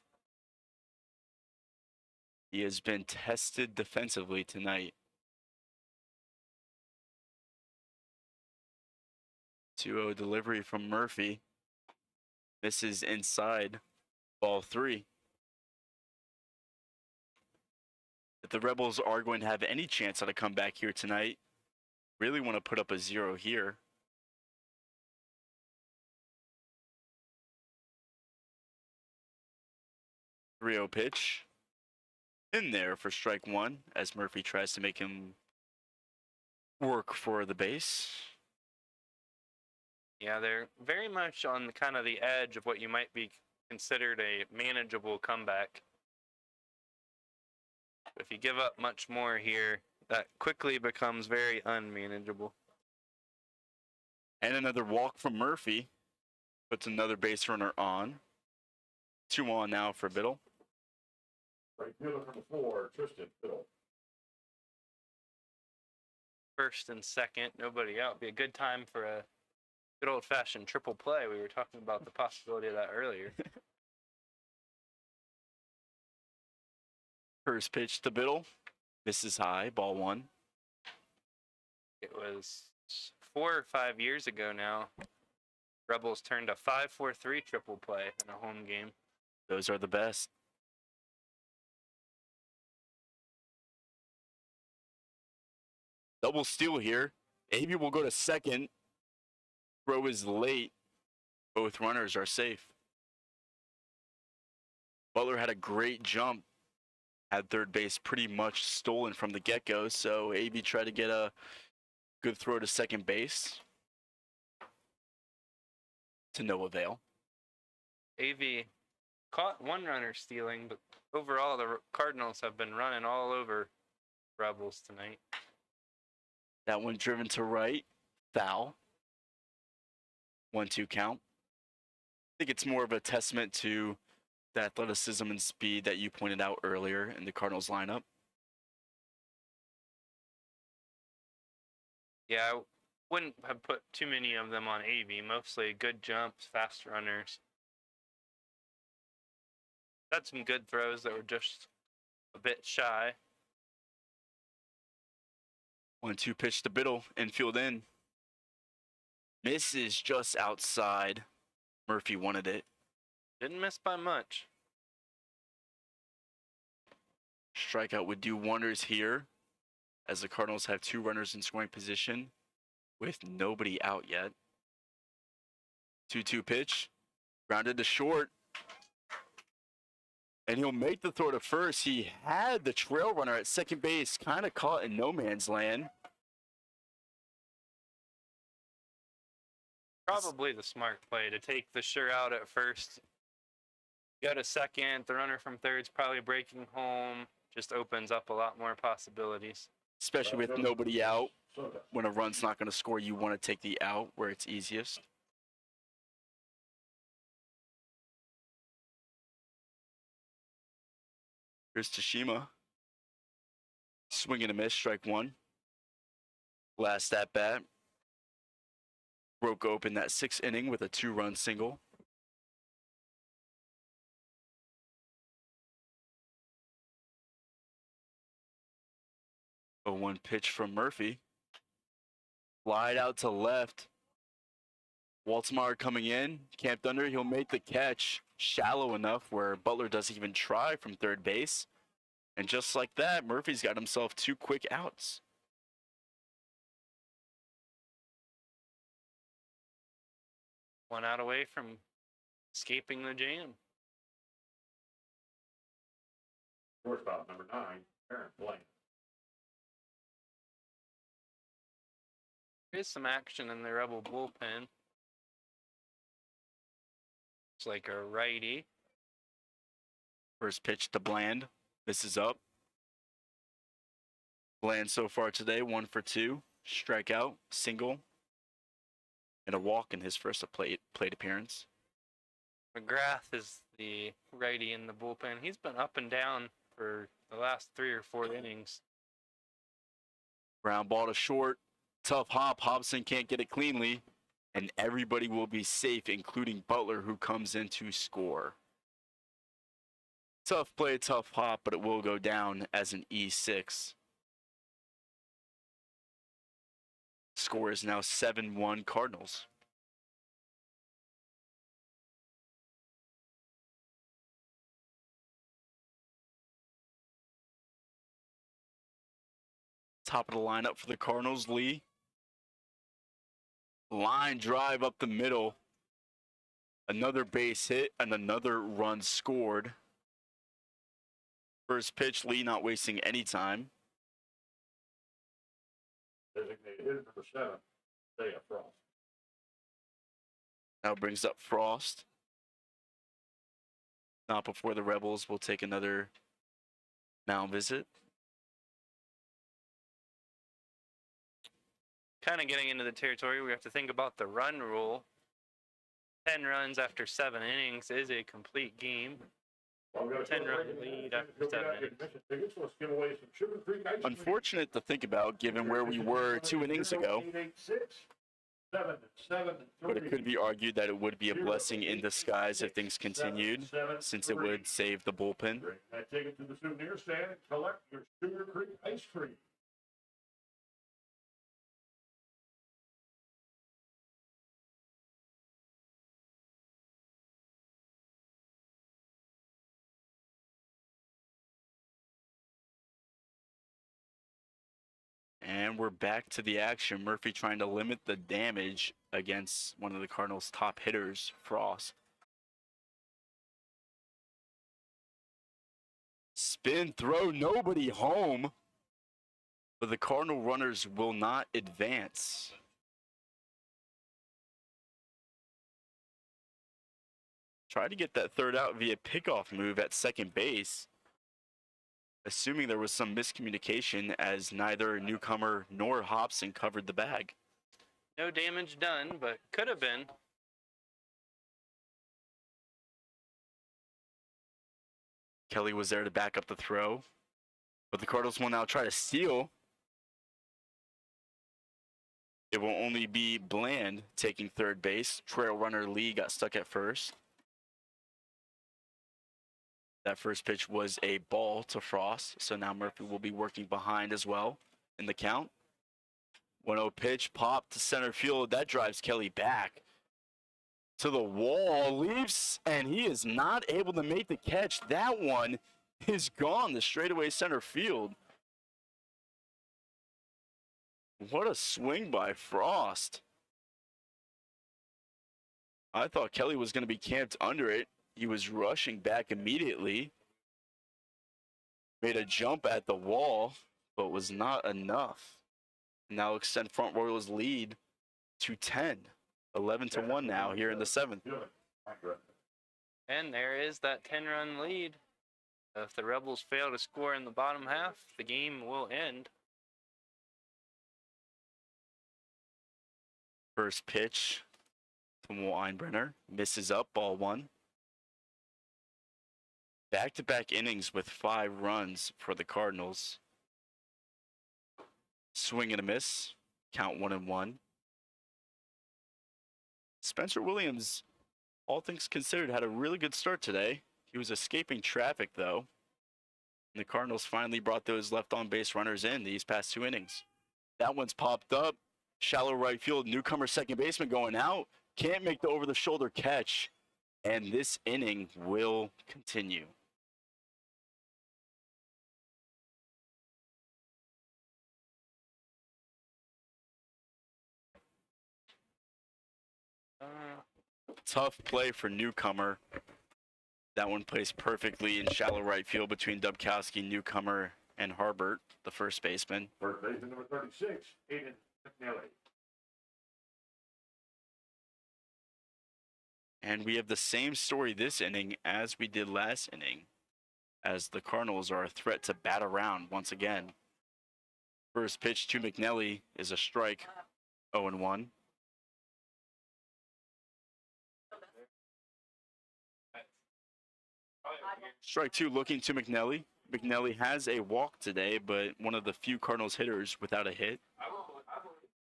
He has been tested defensively tonight. 2-0 delivery from Murphy. Misses inside. Ball 3. If the Rebels are going to have any chance at a comeback here tonight, really want to put up a 0 here. 3-0 pitch. In there for strike 1 as Murphy tries to make him work for the base. Yeah, they're very much on kind of the edge of what you might be considered a manageable comeback. If you give up much more here, that quickly becomes very unmanageable. And another walk from Murphy. Puts another base runner on. 2 on now for Biddle. Right fielder number 4, Tristan Biddle. First and second, nobody out. Be a good time for a good old-fashioned triple play. We were talking about the possibility of that earlier. First pitch to Biddle. Misses high, ball 1. It was 4 or 5 years ago now. Rebels turned a 5-4-3 triple play in a home game. Those are the best. Double steal here. AB will go to second. Throw is late. Both runners are safe. Butler had a great jump. Had third base pretty much stolen from the get-go, so AB tried to get a good throw to second base. To no avail. AV caught one runner stealing, but overall the Cardinals have been running all over Rebels tonight. That one driven to right. Foul. 1-2 count. I think it's more of a testament to the athleticism and speed that you pointed out earlier in the Cardinals lineup. Yeah, I wouldn't have put too many of them on AV. Mostly good jumps, fast runners. Had some good throws that were just a bit shy. 1-2 pitch to Biddle, infield in. Misses just outside. Murphy wanted it. Didn't miss by much. Strikeout would do wonders here. as the Cardinals have 2 runners in scoring position with nobody out yet. 2-2 pitch, grounded to short, and he'll make the throw to first. He had the trail runner at second base, kind of caught in no man's land. Probably the smart play to take the sure out at first. Go to second. The runner from third's probably breaking home. Just opens up a lot more possibilities. Especially with nobody out. When a run's not going to score, you want to take the out where it's easiest. Here's Tashima. Swing and a miss, strike 1. Last at bat. Broke open that 6th inning with a 2-run single. A 1 pitch from Murphy. Slide out to left. Waltzmeyer coming in, camped under. He'll make the catch shallow enough where Butler doesn't even try from third base. And just like that, Murphy's got himself 2 quick outs. One out away from escaping the jam. Shortstop number 9, Aaron Blank. There's some action in the Rebel bullpen. It's like a righty. First pitch to Bland. This is up. Bland so far today, 1 for 2. Strikeout, single, and a walk in his first plate appearance. McGrath is the righty in the bullpen. He's been up and down for the last 3 or 4 innings. Ground ball to short. Tough hop. Hobson can't get it cleanly. And everybody will be safe, including Butler, who comes in to score. Tough play, tough hop, but it will go down as an E6. Score is now 7-1 Cardinals. Top of the lineup for the Cardinals, Lee. Line drive up the middle. Another base hit and another run scored. First pitch, Lee not wasting any time. Designated hitter number 7, Isaiah Frost. Now brings up Frost. Not before the Rebels will take another mound visit. Kind of getting into the territory, we have to think about the run rule. 10 runs after 7 innings is a complete game. 10-run lead after 7 innings. Unfortunate to think about, given where we were 2 innings ago. But it could be argued that it would be a blessing in disguise if things continued, since it would save the bullpen. Take it to the souvenir stand and collect your Sugar Creek ice cream. And we're back to the action. Murphy trying to limit the damage against one of the Cardinals' top hitters, Frost. Spin throw, nobody home. But the Cardinal runners will not advance. Tried to get that third out via pickoff move at second base. Assuming there was some miscommunication as neither Newcomer nor Hobson covered the bag. No damage done, but could have been. Kelly was there to back up the throw, but the Cardinals will now try to steal. It will only be Bland taking third base. Trail runner Lee got stuck at first. That first pitch was a ball to Frost, so now Murphy will be working behind as well in the count. 1-0 pitch, pop to center field. That drives Kelly back to the wall, leaps, and he is not able to make the catch. That one is gone to straightaway center field. What a swing by Frost. I thought Kelly was going to be camped under it. He was rushing back immediately. Made a jump at the wall, but was not enough. Now extend Front Royals lead to 10. 11-1 now here in the 7th. And there is that 10-run lead. If the Rebels fail to score in the bottom half, the game will end. First pitch to Weinbrenner. Misses up, ball 1. Back-to-back innings with 5 runs for the Cardinals. Swing and a miss. Count 1-1. Spencer Williams, all things considered, had a really good start today. He was escaping traffic, though. And the Cardinals finally brought those left-on base runners in these past 2 innings. That one's popped up. Shallow right field. Newcomer second baseman going out. Can't make the over-the-shoulder catch. And this inning will continue. Tough play for Newcomer. That one plays perfectly in shallow right field between Dubkowski, Newcomer, and Harbert, the first baseman. First baseman number 36, Aiden McNally. And we have the same story this inning as we did last inning, as the Cardinals are a threat to bat around once again. First pitch to McNally is a strike, 0-1. Strike 2 looking to McNally. McNally has a walk today, but one of the few Cardinals hitters without a hit.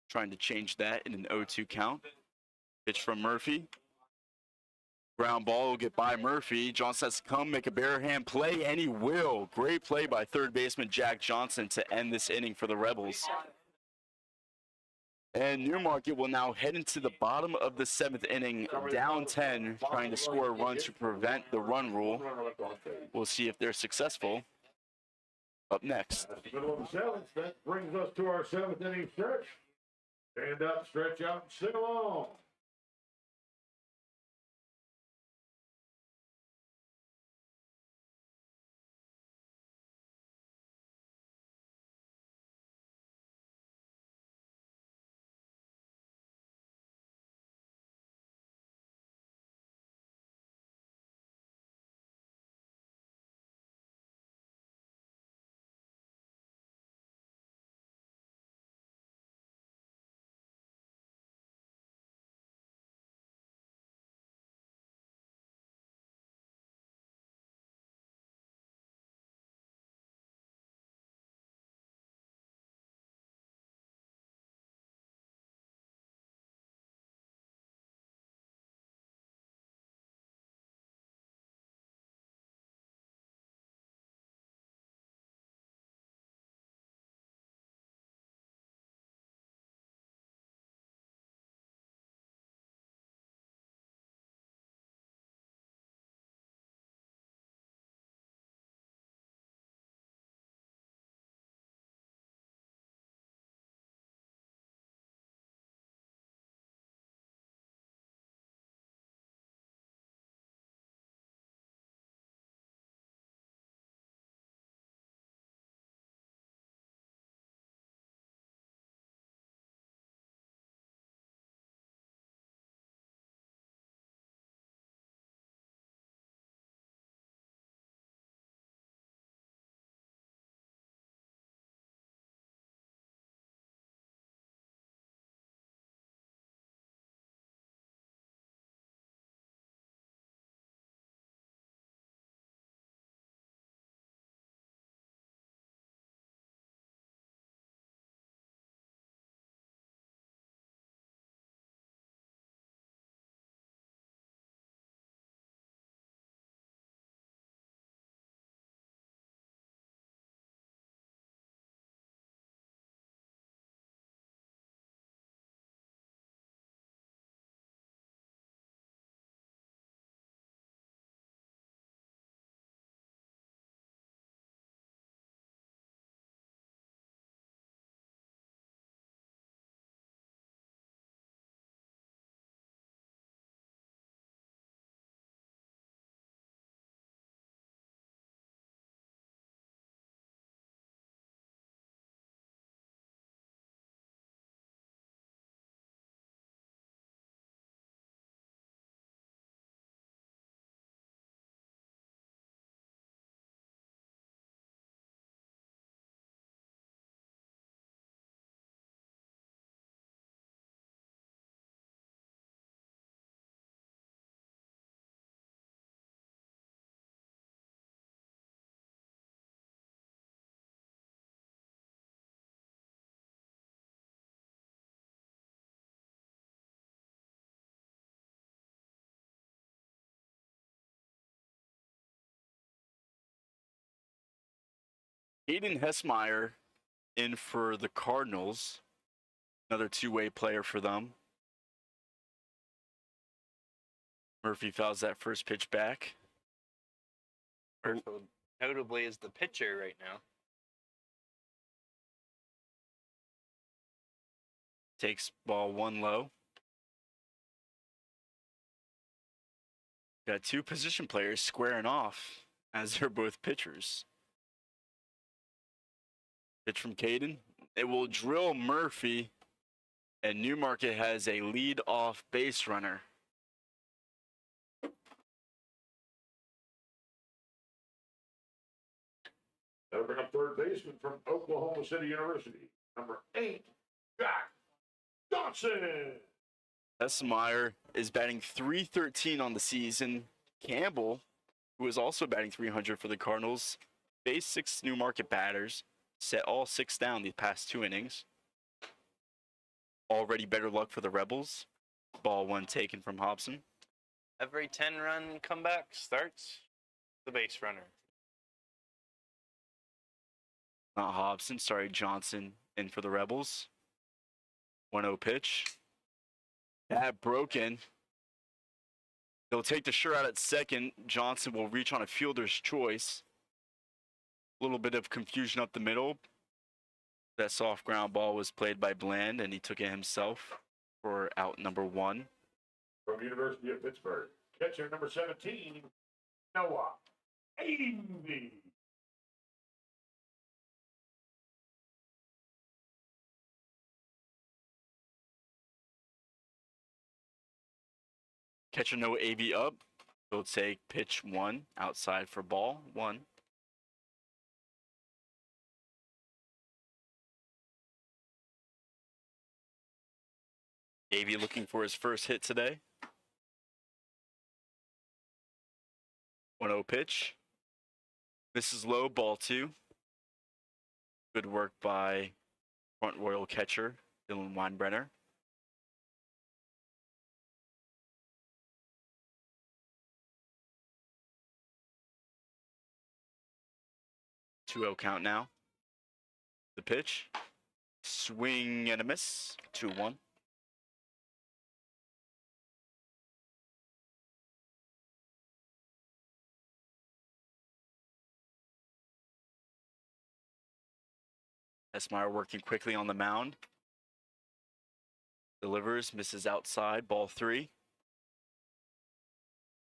Trying to change that in an 0-2 count. Pitch from Murphy. Ground ball will get by Murphy. Johnson has to come, make a bare hand play, and he will. Great play by third baseman Jack Johnson to end this inning for the Rebels. And Newmarket will now head into the bottom of the 7th inning, down 10, trying to score a run to prevent the run rule. We'll see if they're successful. Up next. That's the middle of the 7th. That brings us to our 7th inning stretch. Stand up, stretch out, and sing along. Aiden Hessmeyer in for the Cardinals. Another two-way player for them. Murphy fouls that first pitch back. Fairfield notably is the pitcher right now. Takes ball one low. Got two position players squaring off as they're both pitchers. Pitch from Caden. It will drill Murphy, and Newmarket has a lead-off base runner. That'll bring up third baseman from Oklahoma City University, number 8, Jack Johnson. Hessmeyer is batting .313 on the season. Campbell, who is also batting .300 for the Cardinals, faced 6 Newmarket batters, set all 6 down these past 2 innings. Already better luck for the Rebels. Ball 1 taken from Hobson. Every 10-run comeback starts the base runner. Not Hobson, sorry, Johnson in for the Rebels. 1-0 pitch. That broken. They'll take the sure out at second. Johnson will reach on a fielder's choice. A little bit of confusion up the middle. That soft ground ball was played by Bland, and he took it himself for out number 1. From University of Pittsburgh, catcher number 17, Noah Avey. Catcher no AV up. He'll take pitch 1 outside for ball 1. AV looking for his first hit today. 1-0 pitch. This is low, ball 2. Good work by Front Royal catcher Dylan Weinbrenner. Two-0 count now. The pitch. Swing and a miss. 2-1. Hessmeyer working quickly on the mound. Delivers, misses outside, ball 3.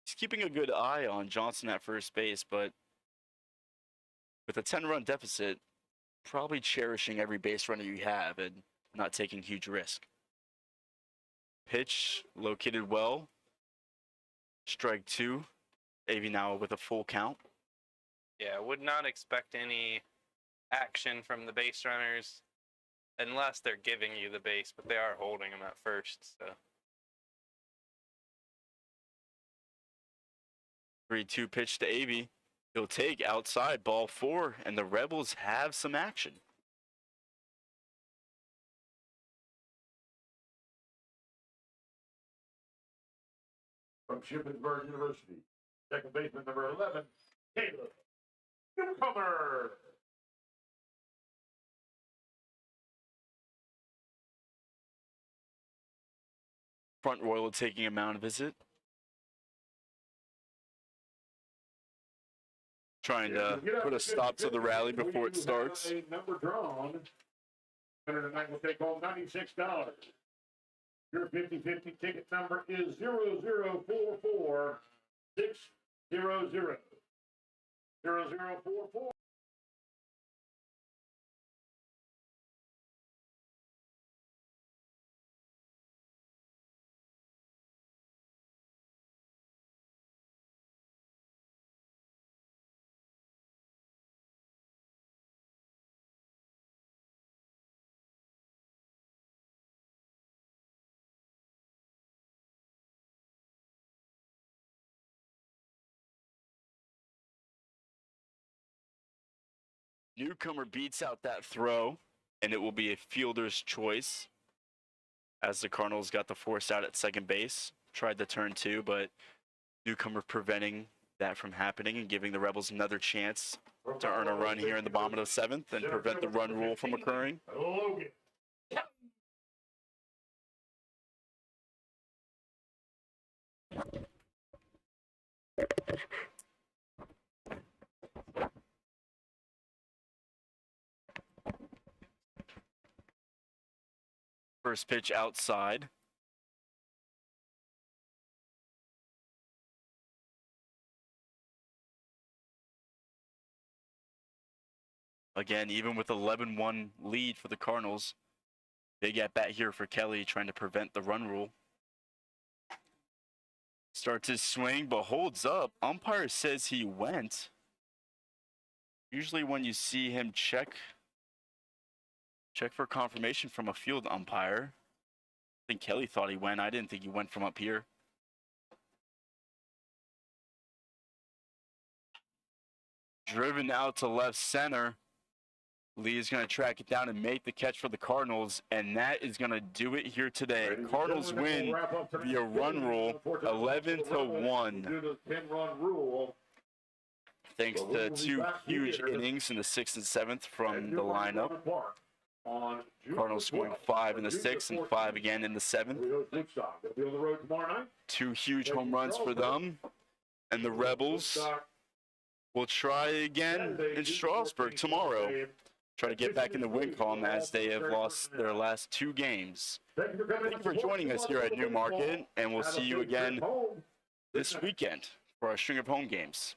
He's keeping a good eye on Johnson at first base, but with a 10-run deficit, probably cherishing every base runner you have and not taking huge risk. Pitch located well. Strike 2. AV now with a full count. Yeah, would not expect any action from the base runners unless they're giving you the base, but they are holding them at first. So 3-2 pitch to AV. He'll take outside, ball 4, and the Rebels have some action. From Shippensburg University, second baseman number 11, Caleb Newcomer. Front Royal taking a mound visit. Trying to put a stop to the rally before it starts. A number drawn. Winner tonight will take home $96. Your 50-50 ticket number is 0044600. 0044. Newcomer beats out that throw, and it will be a fielder's choice as the Cardinals got the force out at second base. Tried the turn 2, but Newcomer preventing that from happening and giving the Rebels another chance to earn a run here in the bottom of the 7th and prevent the run rule from occurring. Logan. First pitch outside. Again, even with 11-1 lead for the Cardinals, big at bat here for Kelly, trying to prevent the run rule. Starts his swing, but holds up. Umpire says he went. Usually when you see him check for confirmation from a field umpire. I think Kelly thought he went. I didn't think he went from up here. Driven out to left center. Lee is going to track it down and make the catch for the Cardinals, and that is going to do it here today. Cardinals win via run rule, 11-1. Thanks to 2 huge innings in the 6th and 7th from the lineup. Cardinals scoring 5 in the 6th and 5 again in the 7th. 2 huge home runs for them, and the Rebels will try again in Strasburg tomorrow. Try to get back in the win column as they have lost their last 2 games. Thank you for joining us here at Newmarket, and we'll see you again this weekend for our string of home games.